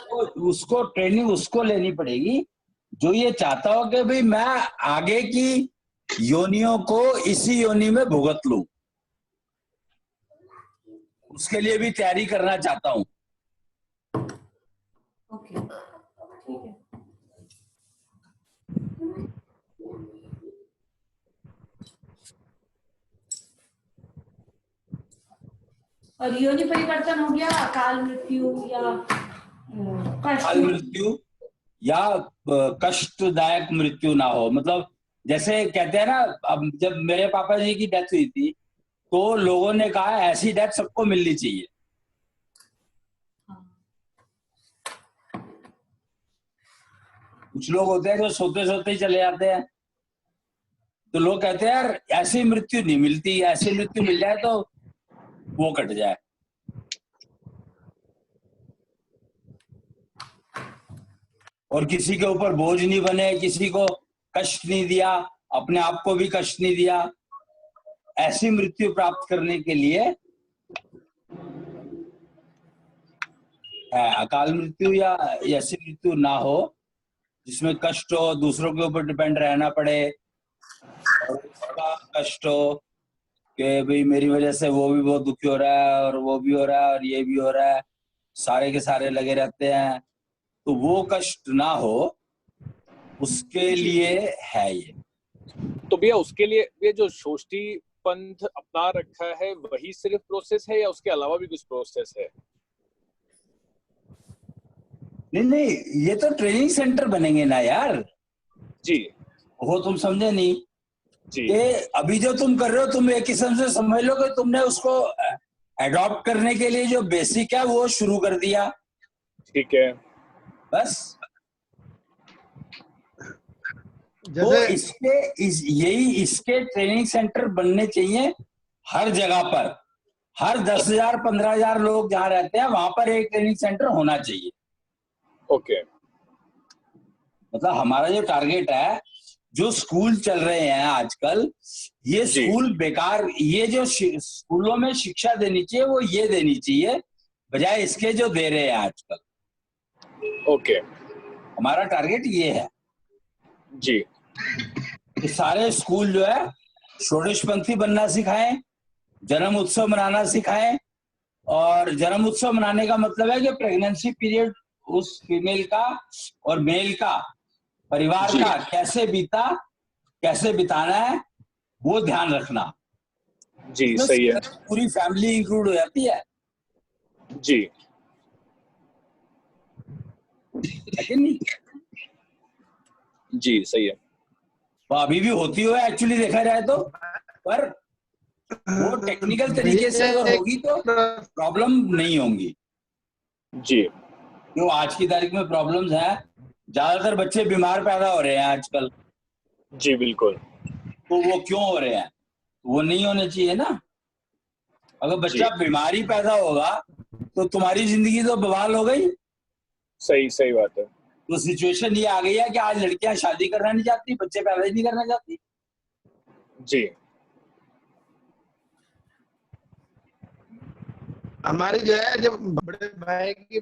उसको ट्रेनिंग उसको लेनी पड़ेगी जो ये चाहता हो कि भाई मैं आगे की योनियों को इसी योनि में भुगत लूं, उसके लिए भी तैयारी करना चाहता हूं। ओके ठीक है। और योनि परिवर्तन हो गया, अकाल मृत्यु या अकाल मृत्यु या कष्टदायक मृत्यु ना हो। मतलब जैसे कहते हैं ना, अब जब मेरे पापा जी की डेथ हुई थी तो लोगों ने कहा ऐसी डेथ सबको मिलनी चाहिए। कुछ लोग होते हैं जो सोते सोते ही चले जाते हैं, तो लोग कहते हैं यार ऐसी मृत्यु नहीं मिलती, ऐसी मृत्यु मिल जाए तो वो कट जाए। और किसी के ऊपर बोझ नहीं बने, किसी को कष्ट नहीं दिया, अपने आप को भी कष्ट नहीं दिया। ऐसी मृत्यु प्राप्त करने के लिए अकाल मृत्यु या ऐसी मृत्यु ना हो जिसमें कष्ट हो, दूसरों के ऊपर डिपेंड रहना पड़े, और उसका कष्ट हो कि भाई मेरी वजह से वो भी बहुत दुखी हो रहा है और वो भी हो रहा है और ये भी हो रहा है, सारे के सारे लगे रहते हैं, तो वो कष्ट ना हो, उसके लिए है ये। तो भैया उसके लिए ये जो सोष्टी पंथ अपना रखा है वही सिर्फ प्रोसेस है या उसके अलावा भी कुछ प्रोसेस है? नहीं, ये तो ट्रेनिंग सेंटर बनेंगे ना यार जी। वो तुम समझे नहीं जी। कि अभी जो तुम कर रहे हो, तुम एक किस्म से समझ लो कि तुमने उसको एडॉप्ट करने के लिए जो बेसिक है वो शुरू कर दिया। ठीक है, बस। तो इसके ट्रेनिंग सेंटर बनने चाहिए हर जगह पर। हर 10,000 15,000 लोग जहाँ रहते हैं वहां पर एक ट्रेनिंग सेंटर होना चाहिए। ओके। मतलब हमारा जो टारगेट है, जो स्कूल चल रहे हैं आजकल, ये स्कूल बेकार, ये जो स्कूलों में शिक्षा देनी चाहिए वो ये देनी चाहिए बजाय इसके जो दे रहे हैं आजकल। ओके। हमारा टारगेट ये है जी। कि सारे स्कूल जो है षोडशपंथी बनना सिखाएं, जन्म उत्सव मनाना सिखाएं। और जन्म उत्सव मनाने का मतलब है कि प्रेगनेंसी पीरियड उस फीमेल का और मेल का, परिवार का कैसे बीता, कैसे बिताना है, वो ध्यान रखना। जी सही है। पूरी फैमिली इंक्लूड हो जाती है। जी। लेकिन नहीं, जी सही है। वो अभी भी होती हो एक्चुअली देखा जाए तो, पर वो टेक्निकल तरीके से अगर होगी तो प्रॉब्लम नहीं होंगी। जी। जो आज की तारीख में प्रॉब्लम्स हैं, ज्यादातर बच्चे बीमार पैदा हो रहे हैं आजकल। जी बिल्कुल। तो वो क्यों हो रहे हैं? वो नहीं होने चाहिए ना। अगर बच्चा बीमारी पैदा होगा तो तुम्हारी जिंदगी तो बवाल हो गई। सही बात है। तो सिचुएशन ये आ गई है कि आज लड़कियां शादी करना नहीं चाहती, बच्चे पैदा ही नहीं करना चाहती। जी। हमारी जो है, जब बड़े भाई की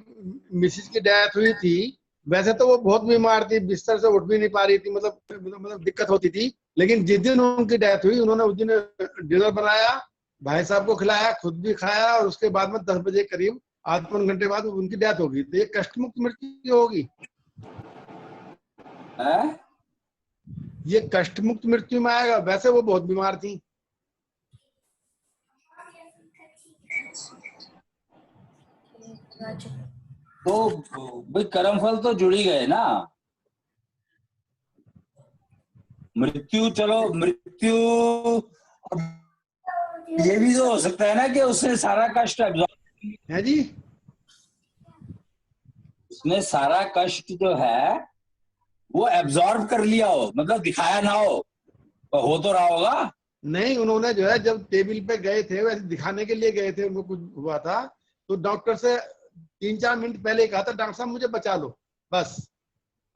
मिसेज की डेथ हुई थी, वैसे तो वो बहुत बीमार थी, बिस्तर से उठ भी नहीं पा रही थी, मतलब दिक्कत होती थी। लेकिन जिस दिन उनकी डेथ हुई, उन्होंने उस दिन डिनर बनाया, भाई साहब को खिलाया, खुद भी खाया, और उसके बाद में 10 बजे करीब, आध पौन घंटे बाद उनकी डेथ होगी। तो ये कष्ट मुक्त मृत्यु होगी। ये कष्ट मुक्त मृत्यु में आएगा। वैसे वो बहुत बीमार थी। तो भाई कर्मफल तो जुड़ ही गए ना। मृत्यु, चलो मृत्यु ये भी तो हो सकता है ना कि उसने सारा कष्ट है जी। उसने सारा कष्ट जो है वो एब्जॉर्ब कर लिया हो, मतलब दिखाया ना हो, तो हो तो रहा होगा। नहीं, उन्होंने जो है जब टेबल पे गए थे वैसे दिखाने के लिए गए थे, उनको कुछ हुआ था तो डॉक्टर से 3-4 मिनट पहले ही कहा था डॉक्टर साहब मुझे बचा लो, बस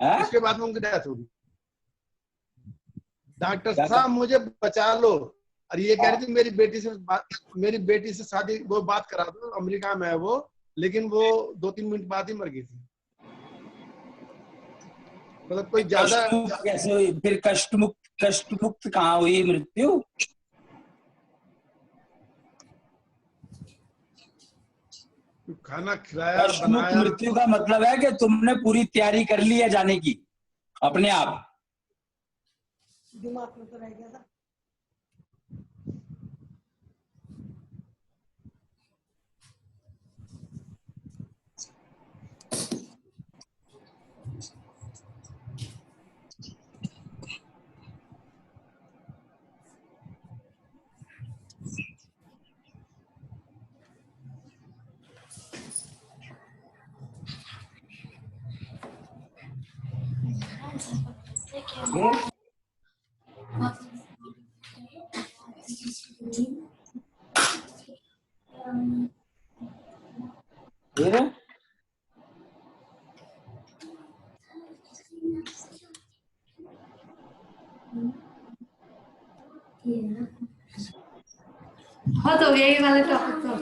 है? उसके बाद में उनकी डेथ होगी। डॉक्टर क्या साहब मुझे बचा लो, और ये कह रही थी मेरी बेटी से शादी वो बात करा दो, अमेरिका में है वो, लेकिन वो 2-3 मिनट बाद ही मर गई थी। मतलब कोई ज्यादा कष्ट मुक्त कैसे हुई फिर? कष्ट मुक्त कहाँ हुई मृत्यु? खाना खिलाया कष्ट मुक्त बनाया। मृत्यु का मतलब है कि तुमने पूरी तैयारी कर ली है जाने की अपने आप। दिमाग में तो रह गया था। फिर बहुत हो गया ये वाला टॉपिक तो,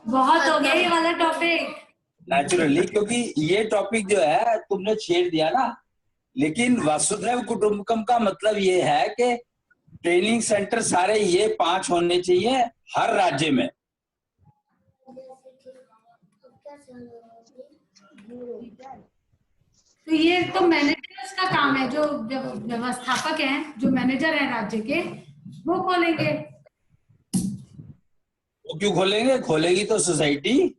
बहुत हो गया ये वाला टॉपिक। नेचुरली, क्योंकि ये टॉपिक जो है तुमने छेड़ दिया ना, लेकिन वसुधैव कुटुंबकम का मतलब ये है कि ट्रेनिंग सेंटर सारे ये 5 होने चाहिए हर राज्य में। तो ये तो मैनेजर्स का काम है, जो व्यवस्थापक हैं, जो मैनेजर हैं राज्य के, वो खोलेंगे। वो क्यों खोलेंगे? खोलेगी तो सोसाइटी,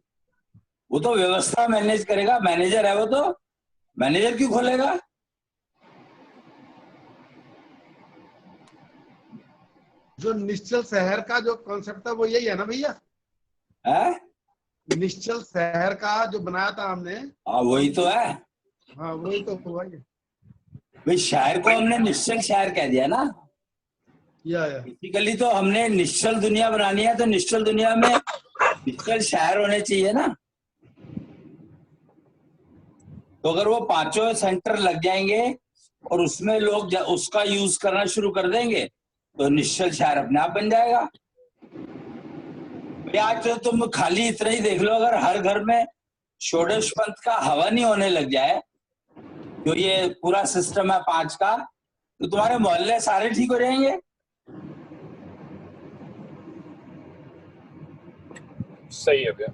वो तो व्यवस्था मैनेज करेगा, मैनेजर है वो, तो मैनेजर क्यों खोलेगा? जो निश्चल शहर का जो कॉन्सेप्ट था वो यही है ना भैया? है? निश्चल शहर का जो बनाया था हमने। हाँ वही तो है। हाँ वही तो हुआ ये। भाई शहर को हमने निश्चल शहर कह दिया ना। या बेसिकली तो हमने निश्चल दुनिया बनानी है, तो निश्चल दुनिया में निश्चल शहर होने चाहिए ना। तो अगर वो 5 सेंटर लग जाएंगे और उसमें लोग उसका यूज करना शुरू कर देंगे तो निश्चल शहर अपने आप बन जाएगा। आज तो तुम खाली इतना ही देख लो, अगर हर घर में षोडश पंथ का हवन ही होने लग जाए, जो ये पूरा सिस्टम है 5 का, तो तुम्हारे मोहल्ले सारे ठीक हो जाएंगे। सही है भैया।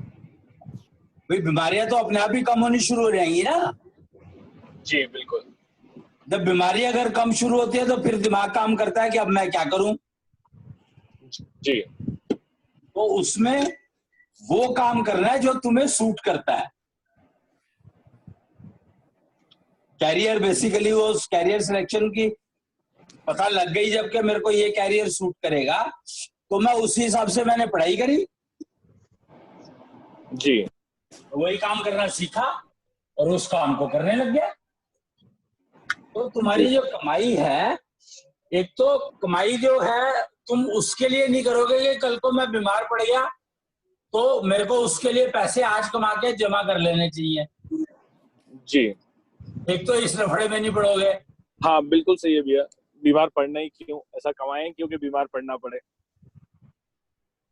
भाई बीमारियां तो अपने आप ही कम होनी शुरू हो जाएंगी ना। जी बिल्कुल। जब बीमारी अगर कम शुरू होती है तो फिर दिमाग काम करता है कि अब मैं क्या करूं। जी। तो उसमें वो काम करना है जो तुम्हें सूट करता है। कैरियर बेसिकली वो कैरियर सिलेक्शन की पता लग गई जबकि मेरे को ये कैरियर सूट करेगा, तो मैं उसी हिसाब से मैंने पढ़ाई करी, जी वही काम करना सीखा और उस काम को करने लग गया। तो तुम्हारी जो कमाई है, एक तो कमाई जो है तुम उसके लिए नहीं करोगे कि कल को मैं बीमार पड़ गया तो मेरे को उसके लिए पैसे आज कमा के जमा कर लेने चाहिए। जी। एक तो इस लफड़े में नहीं पड़ोगे। हाँ बिल्कुल सही है भैया। बीमार पड़ना ही क्यों, ऐसा कमाएं क्योंकि बीमार पड़ना पड़े।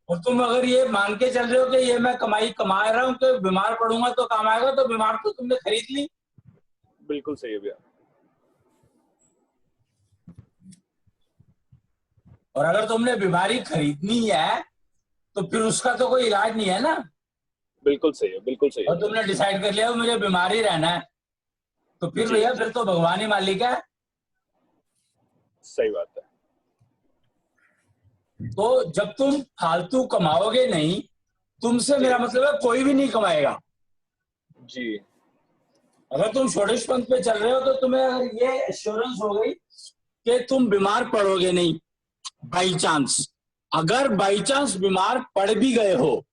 और तुम अगर ये मान के चल रहे हो कि ये मैं कमाई कमा रहा हूँ कि बीमार पड़ूंगा तो काम आएगा, तो बीमार तो तुमने खरीद ली। बिल्कुल सही है भैया। और अगर तुमने बीमारी खरीदनी है तो फिर उसका तो कोई इलाज नहीं है ना। बिल्कुल सही है, बिल्कुल सही है। और तुमने डिसाइड कर लिया मुझे बीमार ही रहना है, तो फिर भैया फिर तो भगवान ही मालिक है। सही बात है। तो जब तुम फालतू कमाओगे नहीं, तुमसे मेरा मतलब है कोई भी नहीं कमाएगा। जी। अगर तुम षोडश पंथ पे चल रहे हो तो तुम्हें अगर ये एश्योरेंस हो गई कि तुम बीमार पड़ोगे नहीं, बाई चांस, अगर बाई चांस बीमार पड़ भी गए हो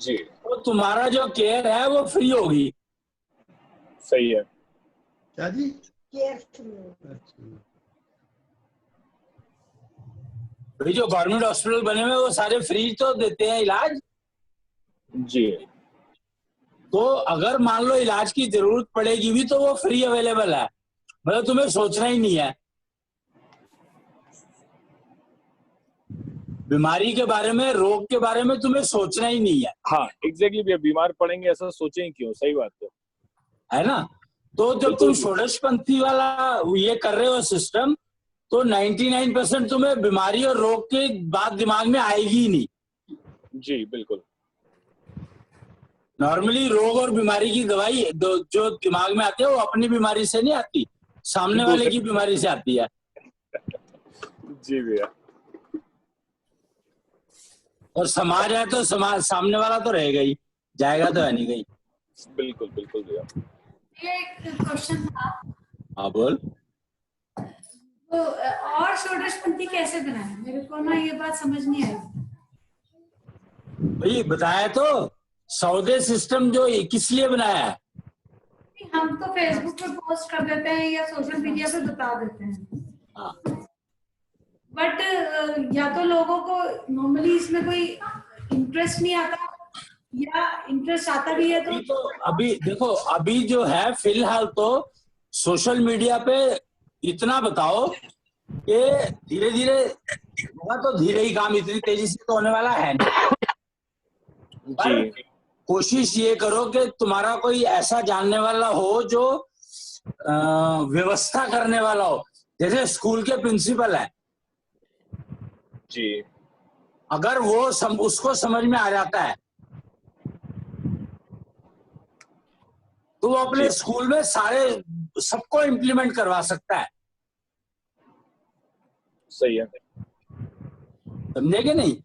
जी, तो तो तुम्हारा जो केयर है वो फ्री होगी। सही है। क्या जी? भाई जो गवर्नमेंट हॉस्पिटल बने हुए वो सारे फ्री तो देते हैं इलाज। जी। तो अगर मान लो इलाज की जरूरत पड़ेगी भी तो वो फ्री अवेलेबल है, मतलब तुम्हें सोचना ही नहीं है बीमारी के बारे में, रोग के बारे में तुम्हें सोचना ही नहीं है। हाँ एग्जैक्टली भैया, बीमार पड़ेंगे ऐसा सोचें क्यों, सही बात है ना। तो जब तुम षोडशपंथी वाला ये कर रहे हो सिस्टम, तो 99% तुम्हें बीमारी और रोग की बात दिमाग में आएगी ही नहीं। जी बिल्कुल। नॉर्मली रोग और बीमारी की दवाई जो दिमाग में आती है वो अपनी बीमारी से नहीं आती, सामने वाले की बीमारी से आती है। जी भैया। और समाज है तो समाज, सामने वाला तो रहेगा ही, जाएगा तो है नहीं कहीं। बिल्कुल बिल्कुल भैया। ये एक क्वेश्चन था। हाँ बोल। तो और षोडशपंथी कैसे बनाए, मेरे को ना ये बात समझ नहीं आई। भाई बताया तो, सौदे सिस्टम जो किस लिए बनाया है। हम तो फेसबुक पे पोस्ट कर देते हैं या सोशल मीडिया पे बता देते हैं, बट या तो लोगों को नॉर्मली इसमें कोई इंटरेस्ट नहीं आता, या इंटरेस्ट आता भी है तो अभी देखो, अभी जो है फिलहाल तो सोशल मीडिया पे इतना बताओ कि धीरे धीरे होगा, तो धीरे ही काम इतनी तेजी से तो होने वाला है नहीं। पर कोशिश ये करो कि तुम्हारा कोई ऐसा जानने वाला हो जो व्यवस्था करने वाला हो, जैसे स्कूल के प्रिंसिपल है जी। अगर वो उसको समझ में आ जाता है तो वो अपने स्कूल में सारे सबको इम्प्लीमेंट करवा सकता है। सही है। समझे कि नहीं।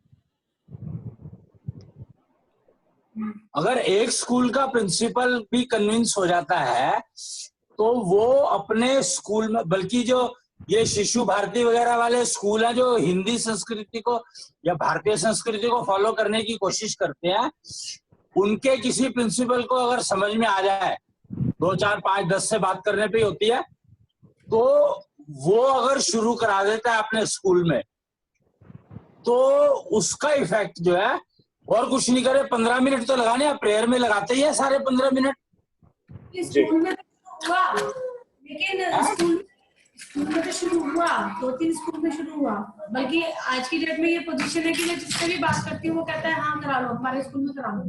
अगर एक स्कूल का प्रिंसिपल भी कन्विंस हो जाता है तो वो अपने स्कूल में, बल्कि जो ये शिशु भारती वगैरह वाले स्कूल हैं जो हिंदी संस्कृति को या भारतीय संस्कृति को फॉलो करने की कोशिश करते हैं, उनके किसी प्रिंसिपल को अगर समझ में आ जाए, 2 4 5 10 से बात करने पे ही होती है, तो वो अगर शुरू करा देता है अपने स्कूल में तो उसका इफेक्ट जो है, और कुछ नहीं करे 15 मिनट तो लगाने हैं, प्रेयर में लगाते ही है सारे 15 मिनट। स्कूल में तो हुआ, लेकिन स्कूल में तो शुरू हुआ, 2-3 स्कूल में शुरू हुआ, बल्कि आज की डेट में ये पोजीशन है कि मैं जिससे भी बात करती हूँ वो कहता है हाँ करा लो, हमारे स्कूल में करा लो।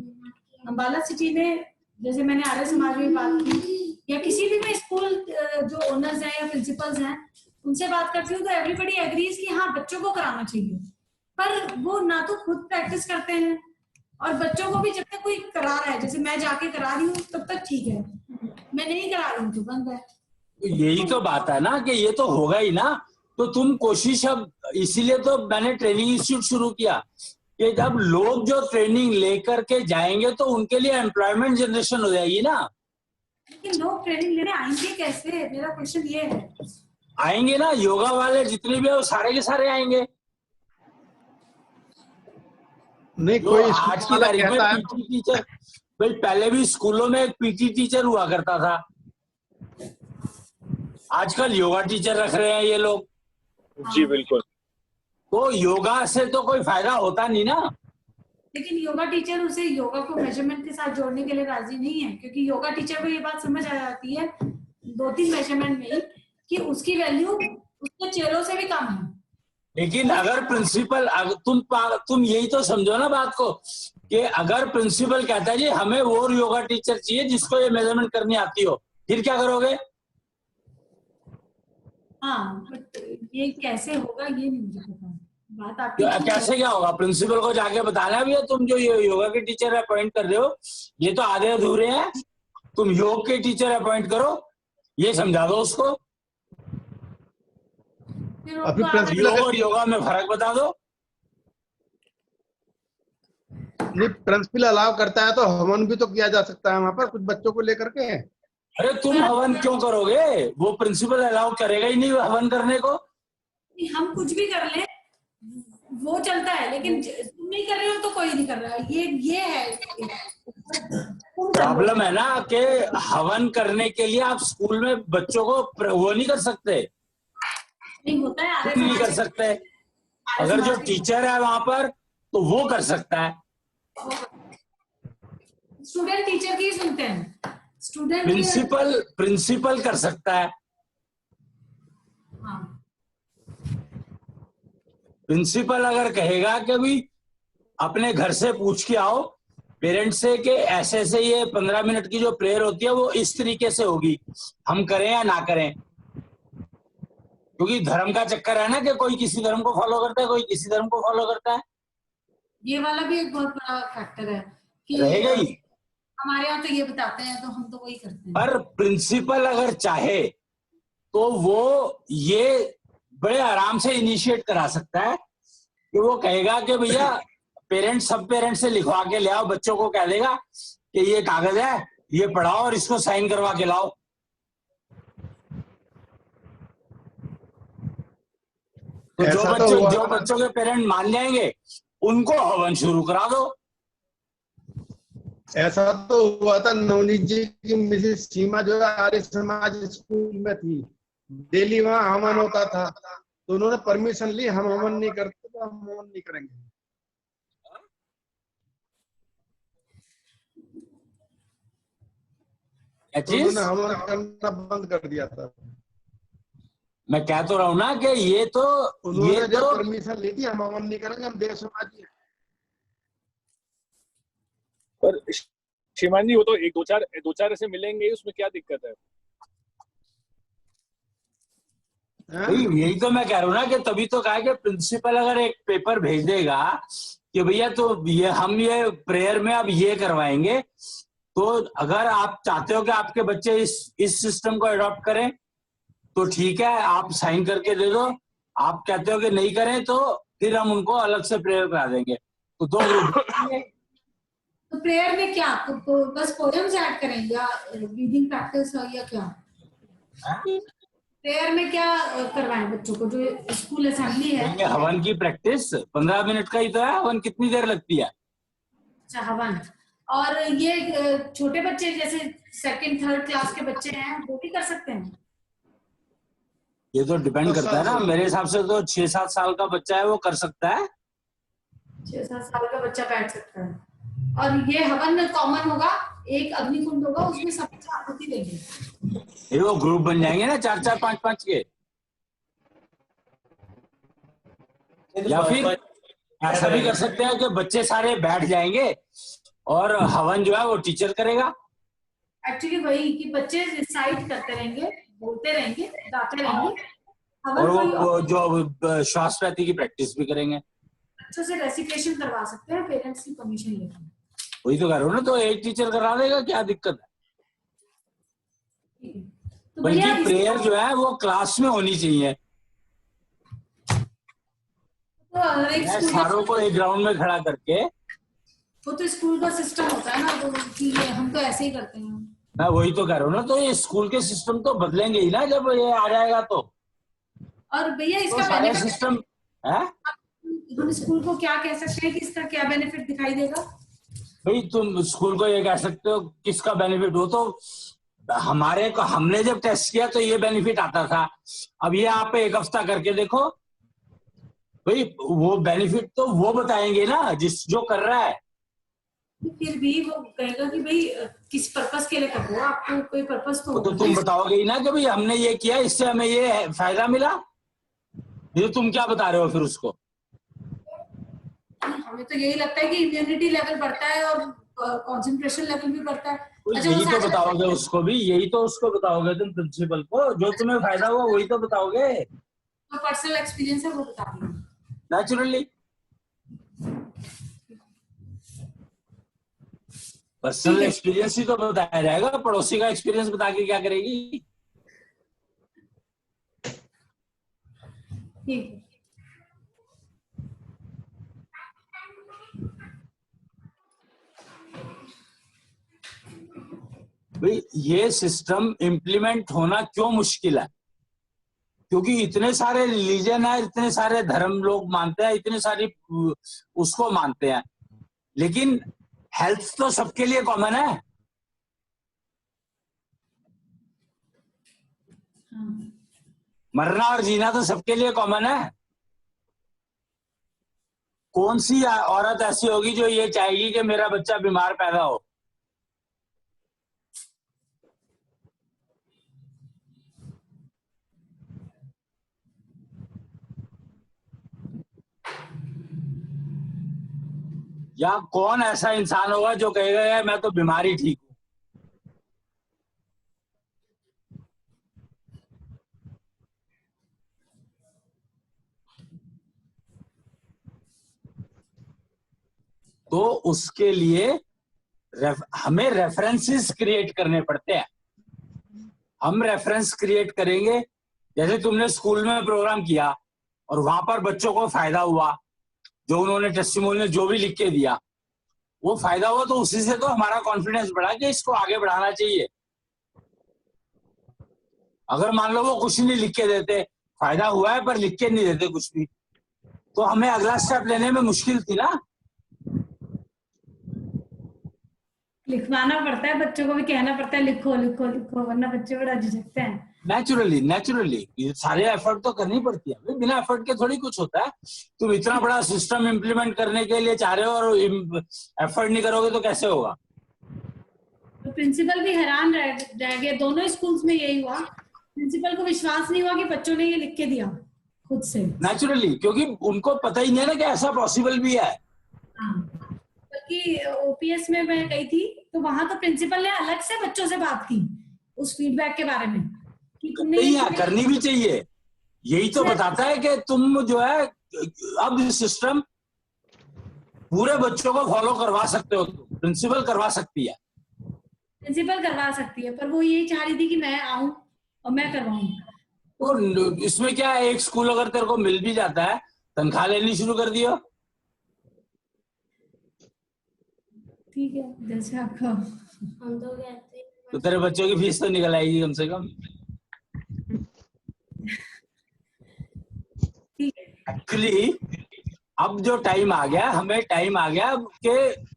अम्बाला सिटी में जैसे मैंने आर्य समाज में बात की, या किसी भी स्कूल जो ओनर्स हैं या प्रिंसिपल्स हैं उनसे बात करती हूँ, तो एवरीबडी एग्रीज कि हाँ बच्चों को कराना चाहिए, पर वो ना तो खुद प्रैक्टिस करते हैं, और बच्चों को भी जब तक कोई करा रहा है, जैसे मैं जाके करा रही हूँ तब तक ठीक है, मैं नहीं करा रही हूँ तो बंद है। यही तो बात है ना कि ये तो होगा ही ना। तो तुम कोशिश, अब इसीलिए तो मैंने ट्रेनिंग इंस्टीट्यूट शुरू किया कि जब लोग जो ट्रेनिंग लेकर के जाएंगे तो उनके लिए एम्प्लॉयमेंट जनरेशन हो जाएगी ना। लेकिन लोग ट्रेनिंग लेने आएंगे कैसे, मेरा क्वेश्चन ये है। आएंगे ना, योगा वाले जितने भी है वो सारे के सारे आएंगे। नहीं कोई आज की तारीख में पीटी टीचर, भाई पहले भी स्कूलों में एक पीटी टीचर हुआ करता था, आजकल योगा टीचर रख रहे हैं ये लोग। जी बिल्कुल। तो योगा से तो कोई फायदा होता नहीं ना। लेकिन योगा टीचर उसे योगा को मेजरमेंट के साथ जोड़ने के लिए राजी नहीं है, क्योंकि योगा टीचर को ये बात समझ आ जाती है 2-3 मेजरमेंट में ही कि उसकी वैल्यू उसके चेलों से भी कम है। लेकिन अगर प्रिंसिपल, तुम यही तो समझो ना बात को, कि अगर प्रिंसिपल कहता है जी हमें वो योगा टीचर चाहिए जिसको ये मेजरमेंट करनी आती हो, फिर क्या करोगे? हाँ, बट ये कैसे होगा ये नहीं मुझे पता। बात आपकी कैसे क्या होगा? प्रिंसिपल को जाके बताना है भैया तुम जो योगा के टीचर अपॉइंट कर रहे हो ये तो आधे अधूरे हैं, तुम योग के टीचर अपॉइंट करो, ये समझा दो उसको। योग और योगा में फर्क बता दो। नहीं प्रिंसिपल अलाउ करता है तो हवन भी तो किया जा सकता है वहाँ पर कुछ बच्चों को लेकर के। अरे तुम हवन क्यों करोगे? वो प्रिंसिपल अलाउ करेगा ही नहीं हवन करने को। हम कुछ भी कर ले वो चलता है, लेकिन तुम नहीं कर रहे हो तो कोई नहीं कर रहा, ये है प्रॉब्लम है ना कि हवन करने के लिए आप स्कूल में बच्चों को वो नहीं कर सकते, नहीं होता है। क्यों नहीं कर सकते? अगर जो टीचर है वहां पर तो वो कर सकता है। स्टूडेंट टीचर की सुनते हैं, स्टूडेंट प्रिंसिपल कर सकता है। हाँ। प्रिंसिपल अगर कहेगा कि भाई अपने घर से पूछ के आओ पेरेंट्स से कि ऐसे ऐसे ये 15 मिनट की जो प्रेयर होती है वो इस तरीके से होगी, हम करें या ना करें, क्योंकि धर्म का चक्कर है ना कि कोई किसी धर्म को फॉलो करता है, कोई किसी धर्म को फॉलो करता है। ये वाला भी एक बहुत बड़ा फैक्टर है कि रहेगा ही। हमारे यहाँ तो ये बताते हैं तो हम तो वही करते हैं। पर प्रिंसिपल अगर चाहे तो वो ये बड़े आराम से इनिशिएट करा सकता है कि वो कहेगा कि भैया सब पेरेंट्स से लिखवा के ले आओ, बच्चों को कह देगा कि ये कागज है, ये पढ़ाओ और इसको साइन करवा के लाओ। तो जो बच्चों के पेरेंट मान जाएंगे उनको हवन शुरू करा दो। ऐसा तो हुआ था, नवनीत जी की मिसेस सीमा जो है आर्य समाज स्कूल में थी, डेली वहाँ हवन होता था, तो उन्होंने परमिशन ली, हम हवन नहीं करते तो हम हवन नहीं करेंगे। उन्होंने हवन करना बंद कर दिया था। मैं कह तो रहा हूँ ना कि ये तो परमिशन ली थी, हम हवन नहीं करेंगे, हम देश समाजी। पर श्रीमान जी वो तो एक दो चार ऐसे मिलेंगे, उसमें क्या दिक्कत है? यही तो मैं कह रहा हूँ ना कि तभी तो कहा कि प्रिंसिपल अगर एक पेपर भेज देगा कि भैया तो हम ये प्रेयर में अब ये करवाएंगे, तो अगर आप चाहते हो कि आपके बच्चे इस सिस्टम को अडॉप्ट करें तो ठीक है, आप साइन करके दे दो। आप कहते हो कि नहीं करें तो फिर हम उनको अलग से प्रेयर करा देंगे। तो 2 ग्रुप। तो प्रेयर में क्या तो बस पोएम्स ऐड करें या रीडिंग प्रैक्टिस या क्या? प्रेयर में क्या करवाएं बच्चों को? जो स्कूल असेंबली है, हवन की प्रैक्टिस 15 मिनट का ही तो है। हवन कितनी देर लगती है? अच्छा, हवन। और ये छोटे बच्चे जैसे 2nd 3rd क्लास के बच्चे हैं वो भी कर सकते हैं? ये तो डिपेंड करता है ना, मेरे हिसाब से तो 6-7 साल का बच्चा है वो कर सकता है। 6-7 साल का बच्चा बैठ सकता है। और ये हवन कॉमन होगा, एक अग्निकुंड होगा, उसमें सब आहुति देंगे। वो ग्रुप बन जाएंगे ना 4-4 5-5 के। या फिर ऐसा भी कर सकते हैं कि बच्चे सारे बैठ जाएंगे और हवन जो है वो टीचर करेगा। एक्चुअली वही कि बच्चे रिसाइट करते रहेंगे, बोलते रहेंगे, गाते रहेंगे, और वो जो श्वास प्रति की प्रैक्टिस भी करेंगे। बच्चों से रेसिटेशन करवा सकते हैं पेरेंट्स की परमिशन लेकर। वही तो कह रहा हूँ ना, तो एक टीचर करा देगा, क्या दिक्कत है? तो बल्कि प्रेयर जो है वो क्लास में होनी चाहिए। तो सारों को एक ग्राउंड में खड़ा करके, वो तो स्कूल का सिस्टम होता है ना, तो हम तो ऐसे ही करते हैं। मैं वही तो कह रहा हूँ ना, तो ये स्कूल के सिस्टम तो बदलेंगे ही ना जब ये आ जाएगा तो। और भैया इसका सारे सिस्टम है, हम स्कूल को क्या कह सकते हैं कि इसका क्या बेनिफिट दिखाई देगा? भाई तुम स्कूल को ये कह सकते हो किसका बेनिफिट हो, तो हमने जब टेस्ट किया तो ये बेनिफिट आता था। अब ये आप 1 हफ्ता करके देखो, भाई वो बेनिफिट तो वो बताएंगे ना जो कर रहा है। फिर भी वो कहेगा कि भाई किस पर्पस के लिए कर रहे हो, आपको कोई पर्पस तो तुम बताओगे ही ना कि भाई हमने ये किया, इससे हमें ये फायदा मिला। ये तुम क्या बता रहे हो फिर उसको? हमें तो यही लगता है कि इम्यूनिटी लेवल बढ़ता है और कंसंट्रेशन लेवल भी बढ़ता है। यही तो बताओगे उसको भी, यही तो उसको बताओगे तुम प्रिंसिपल को, जो तुम्हें फायदा हुआ वही तो बताओगे। तो पर्सनल एक्सपीरियंस है वो बता दीजिए नेचुरली। पर्सनल एक्सपीरियंस ही तो बताया जाएगा, पड़ोसी का एक्सपीरियंस बता के क्या करेगी? ठीक है। भाई ये सिस्टम इम्प्लीमेंट होना क्यों मुश्किल है? क्योंकि इतने सारे रिलीजन है, इतने सारे धर्म लोग मानते हैं, इतने सारी उसको मानते हैं, लेकिन हेल्थ तो सबके लिए कॉमन है। मरना और जीना तो सबके लिए कॉमन है। कौन सी औरत ऐसी होगी जो ये चाहेगी कि मेरा बच्चा बीमार पैदा हो? या कौन ऐसा इंसान होगा जो कहेगा यार मैं तो बीमारी ठीक हूं? तो उसके लिए हमें रेफरेंसेस क्रिएट करने पड़ते हैं। हम रेफरेंस क्रिएट करेंगे, जैसे तुमने स्कूल में प्रोग्राम किया और वहां पर बच्चों को फायदा हुआ, जो उन्होंने टेस्टिमोनियल जो भी लिख के दिया वो फायदा हुआ, तो उसी से तो हमारा कॉन्फिडेंस बढ़ा कि इसको आगे बढ़ाना चाहिए। अगर मान लो वो कुछ नहीं लिख के देते, फायदा हुआ है पर लिख के नहीं देते कुछ भी, तो हमें अगला स्टेप लेने में मुश्किल थी ना। लिखवाना पड़ता है, बच्चों को भी कहना पड़ता है लिखो लिखो लिखो, वरना बच्चे बड़ा झिझकते हैं। नेचुरली ये सारे एफर्ट तो करनी पड़ती है, बिना एफर्ट के थोड़ी कुछ होता है। तुम इतना बड़ा सिस्टम इम्प्लीमेंट करने के लिए चाह रहे हो और एफर्ट नहीं करोगे तो कैसे होगा? तो प्रिंसिपल भी हैरान रह गए, दोनों स्कूल्स में यही हुआ। प्रिंसिपल को विश्वास नहीं हुआ कि बच्चों ने ये लिख के दिया खुद से। नेचुरली, क्योंकि उनको पता ही नहीं है ना कि ऐसा पॉसिबल भी है। बल्कि ओपीएस में मैं गई थी तो वहां तो प्रिंसिपल ने अलग से बच्चों से बात की उस फीडबैक के बारे में कि तुमने करनी भी चाहिए। यही तो बताता है कि तुम जो है अब सिस्टम पूरे बच्चों को फॉलो करवा सकते हो, प्रिंसिपल करवा सकती है। प्रिंसिपल करवा सकती है, पर वो यही चाह रही थी कि मैं आऊं और मैं करवाऊं। तो इसमें क्या है, एक स्कूल अगर तेरे को मिल भी जाता है, तनख्वाह लेनी शुरू कर दियो। ठीक है, जैसे आपका। हम तो कहते हैं तो तेरे बच्चों की फीस तो निकल आएगी कम से कम। एक्चुअली अब जो टाइम आ गया, हमें टाइम आ गया कि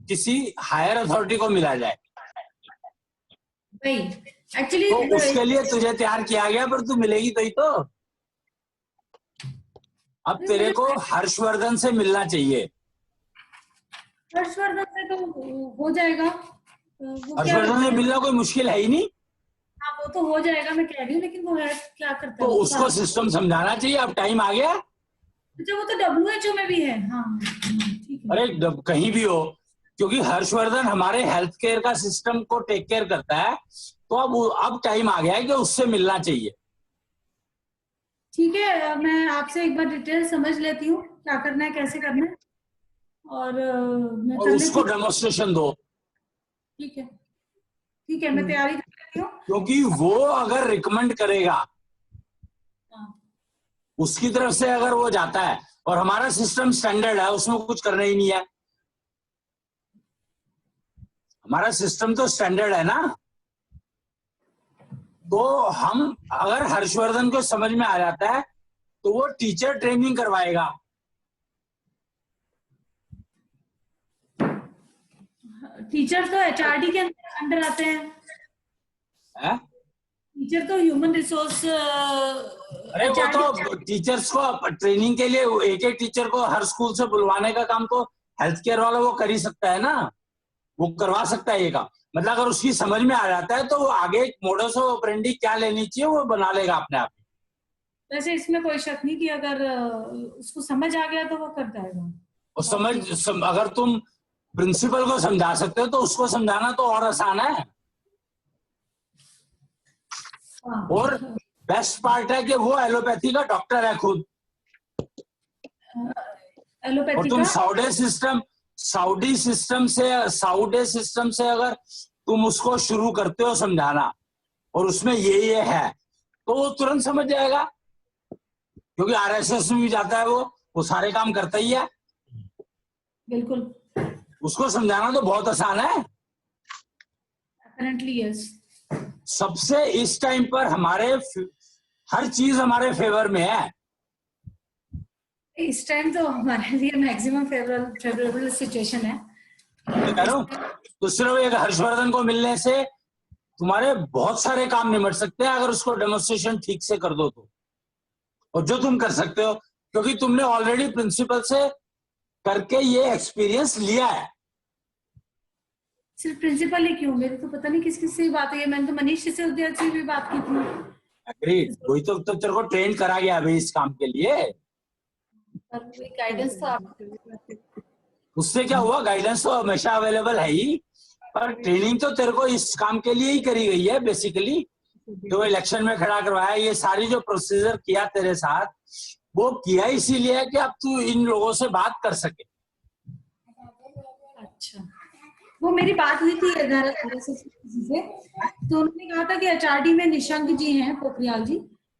किसी हायर अथॉरिटी को मिला जाए। एक्चुअली तो उसके लिए तुझे तैयार किया गया, पर तू मिलेगी तो ही तो। अब तेरे को हर्षवर्धन से मिलना चाहिए। हर्षवर्धन से तो हो जाएगा। हर्षवर्धन से मिलना कोई मुश्किल है ही नहीं। हाँ वो तो हो जाएगा, मैं कह रही हूँ, लेकिन वो है क्या करता है तो उसको सिस्टम समझाना चाहिए। अब टाइम आ गया। अच्छा, वो तो WHO में भी है। हाँ ठीक है। अरे कहीं भी हो, क्योंकि हर्षवर्धन हमारे हेल्थ केयर का सिस्टम को टेक केयर करता है, तो अब टाइम आ गया है कि उससे मिलना चाहिए। ठीक है, मैं आपसे एक बार डिटेल समझ लेती हूँ क्या करना है, कैसे करना है, और मैं और उसको डेमोन्स्ट्रेशन दो। ठीक है, ठीक है, मैं तैयारी कर लेती हूँ। क्योंकि वो अगर रिकमेंड करेगा, उसकी तरफ से अगर वो जाता है, और हमारा सिस्टम स्टैंडर्ड है, उसमें कुछ करना ही नहीं है। हमारा सिस्टम तो स्टैंडर्ड है ना। तो हम अगर हर्षवर्धन को समझ में आ जाता है तो वो टीचर ट्रेनिंग करवाएगा। टीचर तो HRD के अंडर आते हैं। टीचर तो ह्यूमन रिसोर्स। अरे वो तो टीचर्स को ट्रेनिंग के लिए एक टीचर को हर स्कूल से बुलवाने का काम तो हेल्थ केयर वाला वो कर ही सकता है ना, वो करवा सकता है ये काम। मतलब अगर उसकी समझ में आ जाता है तो वो आगे मोडस ऑपरेंडी क्या लेनी चाहिए वो बना लेगा अपने आप। वैसे इसमें कोई शक नहीं कि अगर उसको समझ आ गया तो वो कर जाएगा। और अगर तुम प्रिंसिपल को समझा सकते हो तो उसको समझाना तो और आसान है। और बेस्ट पार्ट है कि वो एलोपैथी का डॉक्टर है खुद। एलोपैथी और तुम का साउडी सिस्टम से अगर तुम उसको शुरू करते हो समझाना, और उसमें ये है, तो वो तुरंत समझ जाएगा। क्योंकि RSS में भी जाता है, वो सारे काम करता ही है। बिल्कुल, उसको समझाना तो बहुत आसान है। Apparently yes. सबसे इस टाइम पर हमारे हर चीज हमारे फेवर में है। इस टाइम तो हमारे लिए मैक्सिमम फेवरेबल सिचुएशन है। मैं कह रहा हूँ तो सिर्फ एक हर्षवर्धन को मिलने से तुम्हारे बहुत सारे काम निमट सकते हैं अगर उसको डेमोन्स्ट्रेशन ठीक से कर दो तो, और जो तुम कर सकते हो क्योंकि तुमने ऑलरेडी प्रिंसिपल से करके ये एक्सपीरियंस लिया है। सिर्फ प्रिंसिपल ही क्यों, मेरी तो पता नहीं किस किस से बात है। मैंने तो मनीष सिसोदिया से भी बात की थी। एग्रीड, वही तो तेरे को ट्रेन करा गया अभी इस काम के लिए। गाइडेंस तो आप, उससे क्या हुआ, गाइडेंस तो हमेशा अवेलेबल है ही, पर ट्रेनिंग तो तेरे को इस काम के लिए ही करी गई है बेसिकली। तो इलेक्शन में खड़ा करवाया, ये सारी जो प्रोसीजर किया तेरे साथ वो किया इसीलिए है कि अब तू इन लोगों से बात कर सके। अच्छा, वो मेरी बात हुई थी किसी से, तो उन्होंने कहा था कि एचआरडी में निशंक जी हैं, पोखरियाल जी,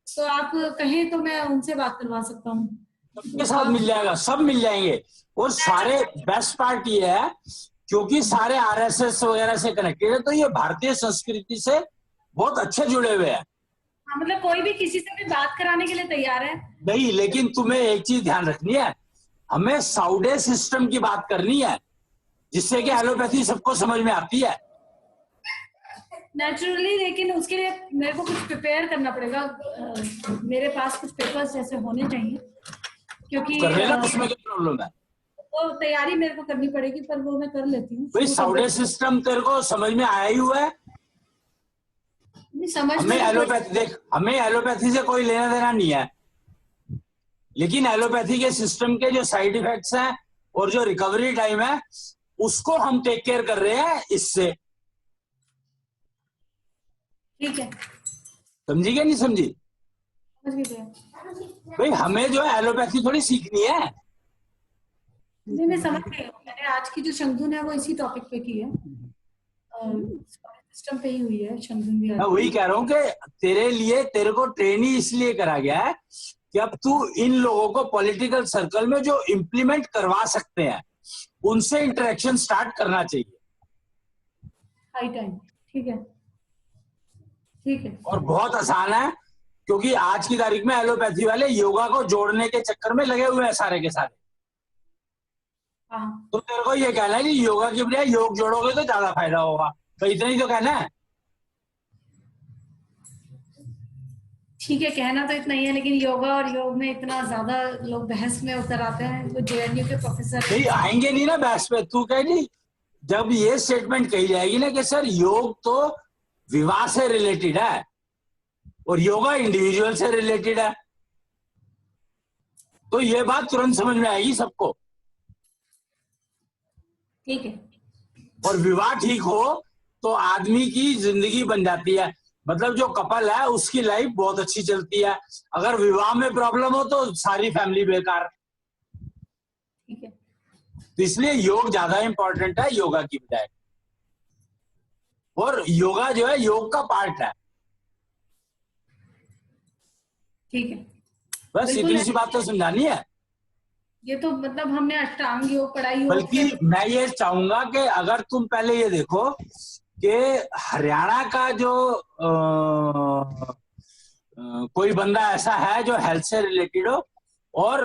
तो आप कहें तो मैं उनसे बात करवा सकता हूँ। सबके साथ मिल जाएगा, सब मिल जाएंगे। और सारे बेस्ट पार्ट ये है क्योंकि सारे आरएसएस वगैरह से कनेक्टेड है, तो ये भारतीय संस्कृति से बहुत अच्छे जुड़े हुए हैं। हाँ, मतलब कोई भी किसी से भी बात कराने के लिए तैयार है। नहीं, लेकिन तुम्हें एक चीज ध्यान रखनी है, हमें साउडे सिस्टम की बात करनी है जिससे कि एलोपैथी सबको समझ में आती है नेचुरली। लेकिन उसके लिए मेरे को कुछ प्रिपेयर करना पड़ेगा, मेरे पास कुछ पेपर्स जैसे होने चाहिए क्योंकि कर लेना, उसमें क्या प्रॉब्लम है। तो तैयारी मेरे को करनी पड़ेगी, पर वो मैं कर लेती हूँ। भाई साउडे सिस्टम तेरे को समझ में आया ही हुआ है। समझ हमें एलोपैथी, देख हमें एलोपैथी से कोई लेना देना नहीं है, लेकिन एलोपैथी के सिस्टम के जो साइड इफेक्ट्स हैं और जो रिकवरी टाइम है उसको हम टेक केयर कर रहे हैं इससे। ठीक है, समझी क्या नहीं समझी? समझ गई। भाई हमें जो है एलोपैथी थोड़ी सीखनी है। नहीं, मैं समझ गई हूँ। मैंने आज की जो शंगुन है वो इसी टॉपिक पे की है, सिस्टम पे ही हुई है शंगुन भी। मैं वही कह रहा हूँ कि तेरे लिए, तेरे को ट्रेन ही इसलिए करा गया है कि अब तू इन लोगों को पॉलिटिकल सर्कल में जो इम्प्लीमेंट करवा सकते हैं उनसे इंटरेक्शन स्टार्ट करना चाहिए। High time. ठीक है, ठीक है। और बहुत आसान है क्योंकि आज की तारीख में एलोपैथी वाले योगा को जोड़ने के चक्कर में लगे हुए हैं सारे के सारे। हाँ, तो तेरे को ये कहना है कि योगा की बजाय योग जोड़ोगे तो ज्यादा फायदा होगा, तो इतना ही तो कहना है। ठीक है, कहना तो इतना ही है, लेकिन योगा और योग में इतना ज्यादा लोग बहस में उतर आते हैं। वो जेएनयू के प्रोफेसर नहीं आएंगे नहीं ना बहस पे। तू कहेगी जब ये स्टेटमेंट कही जाएगी ना कि सर योग तो विवाह से रिलेटेड है और योगा इंडिविजुअल से रिलेटेड है, तो ये बात तुरंत समझ में आएगी सबको। ठीक है। और विवाह ठीक हो तो आदमी की जिंदगी बन जाती है, मतलब जो कपल है उसकी लाइफ बहुत अच्छी चलती है। अगर विवाह में प्रॉब्लम हो तो सारी फैमिली बेकार। ठीक है, तो इसलिए योग ज्यादा इंपॉर्टेंट है योगा की बजाय, और योगा जो है योग का पार्ट है। ठीक है, बस बिल्कुल इतनी सी बात तो समझानी है। ये तो मतलब हमने अष्टांग योग पढ़ाई हो, बल्कि मैं ये चाहूंगा कि अगर तुम पहले ये देखो कि हरियाणा का जो कोई बंदा ऐसा है जो हेल्थ से रिलेटेड हो और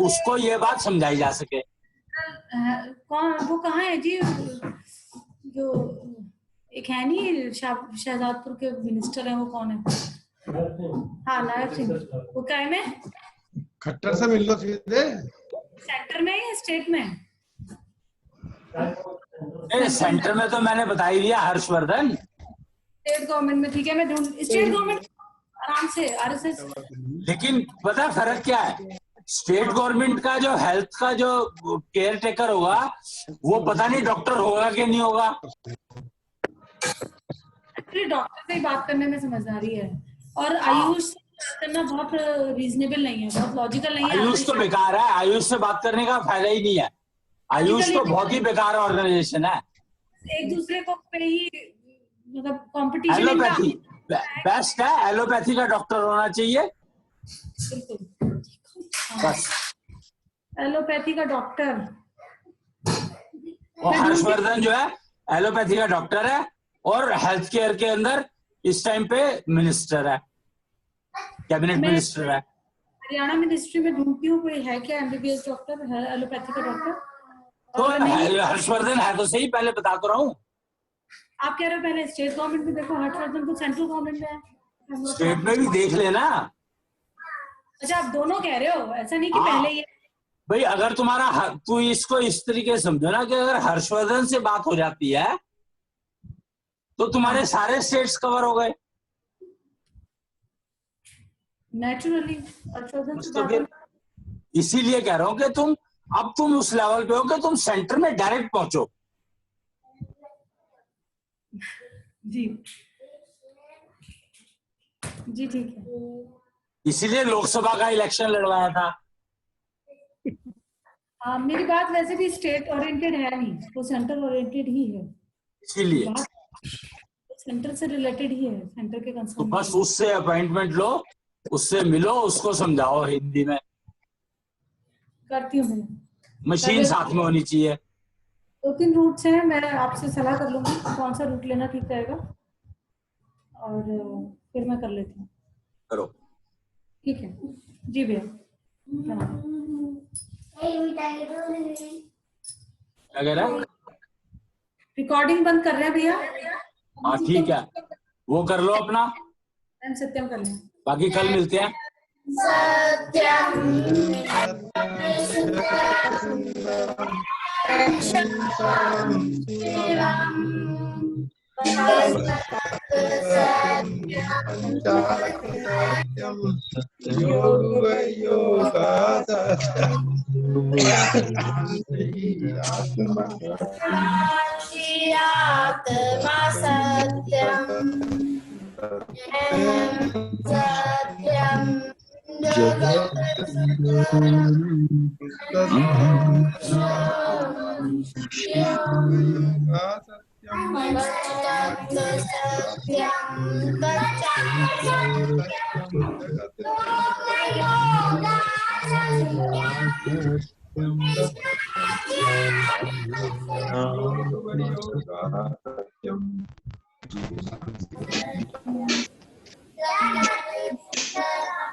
उसको ये बात समझाई जा सके। कौन वो कहाँ है जी, जो एक है नहीं शहजादपुर के मिनिस्टर है, वो कौन है? हाँ, नायब सिंह। वो क्या में खट्टर से मिल लो सीधे। सेंटर में या स्टेट में? सेंटर में तो मैंने बता ही दिया, हर्षवर्धन। स्टेट गवर्नमेंट में। ठीक है, मैं ढूंढ स्टेट गवर्नमेंट आराम से आरएसएस। लेकिन पता फर्क क्या है, स्टेट गवर्नमेंट का जो हेल्थ का जो केयर टेकर होगा वो पता नहीं डॉक्टर होगा कि नहीं होगा। एक्चुअली डॉक्टर से बात करने में समझदारी है, और आयुष से बात करना बहुत रीजनेबल नहीं है, बहुत लॉजिकल नहीं है। आयुष तो बेकार है, आयुष से बात करने का फायदा ही नहीं है। आयुष तो बहुत ही बेकार ऑर्गेनाइजेशन है। एक दूसरे को पे ही मतलब कंपटीशन। एलोपैथी बेस्ट है, एलोपैथी का डॉक्टर होना चाहिए बस। एलोपैथी का डॉक्टर, और हर्षवर्धन जो है एलोपैथी का डॉक्टर है और हेल्थ केयर के अंदर इस टाइम पे मिनिस्टर है। कैबिनेट मैं मिनिस्टर है। हरियाणा मिनिस्ट्री में ढूंढती हूँ, कोई है क्या एमबीबीएस डॉक्टर, एलोपैथी का डॉक्टर? तो और नहीं, हर्षवर्धन है तो सही, पहले बता तो रहा हूँ। आप कह रहे हो पहले स्टेट गवर्नमेंट में देखो, हर्षवर्धन तो सेंट्रल गवर्नमेंट में है। स्टेट में भी देख लेना। अच्छा, आप दोनों कह रहे हो, ऐसा नहीं कि हाँ। पहले ये। भाई अगर तुम्हारा तू इसको इस तरीके से समझो ना कि अगर हर्षवर्धन से बात हो जाती है तो तुम्हारे सारे स्टेट्स कवर हो गए। नेचुरली हर्षवर्धन से तो बात फिर इसीलिए कह रहा हूँ कि तुम उस लेवल पे हो कि तुम सेंटर में डायरेक्ट पहुंचो। जी जी ठीक है। इसीलिए लोकसभा का इलेक्शन लड़वाया था। मेरी बात वैसे भी स्टेट ओरिएंटेड है नहीं, वो सेंट्रल ओरिएंटेड ही है। इसीलिए बात सेंटर से रिलेटेड ही है, सेंटर के तो कंसर्न। बस उससे अपॉइंटमेंट लो, उससे मिलो, उसको समझाओ हिंदी में। करती हूँ मैं। मशीन साथ में होनी चाहिए। 2-3 रूट्स हैं, मैं आपसे सलाह कर लूंगी कौन सा रूट लेना ठीक रहेगा, और फिर मैं कर लेती हूँ। करो। ठीक है जी भैया, प्रणाम। क्या कह रहा है? रिकॉर्डिंग बंद कर रहे हैं भैया। हाँ ठीक है, वो कर लो अपना, मैम सत्यम कर लें। बाकी कल मिलते हैं।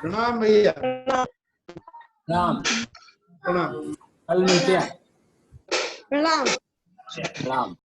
प्रणाम भैया। प्रणाम। प्रणाम। कल मिलते हैं। प्रणाम। प्रणाम।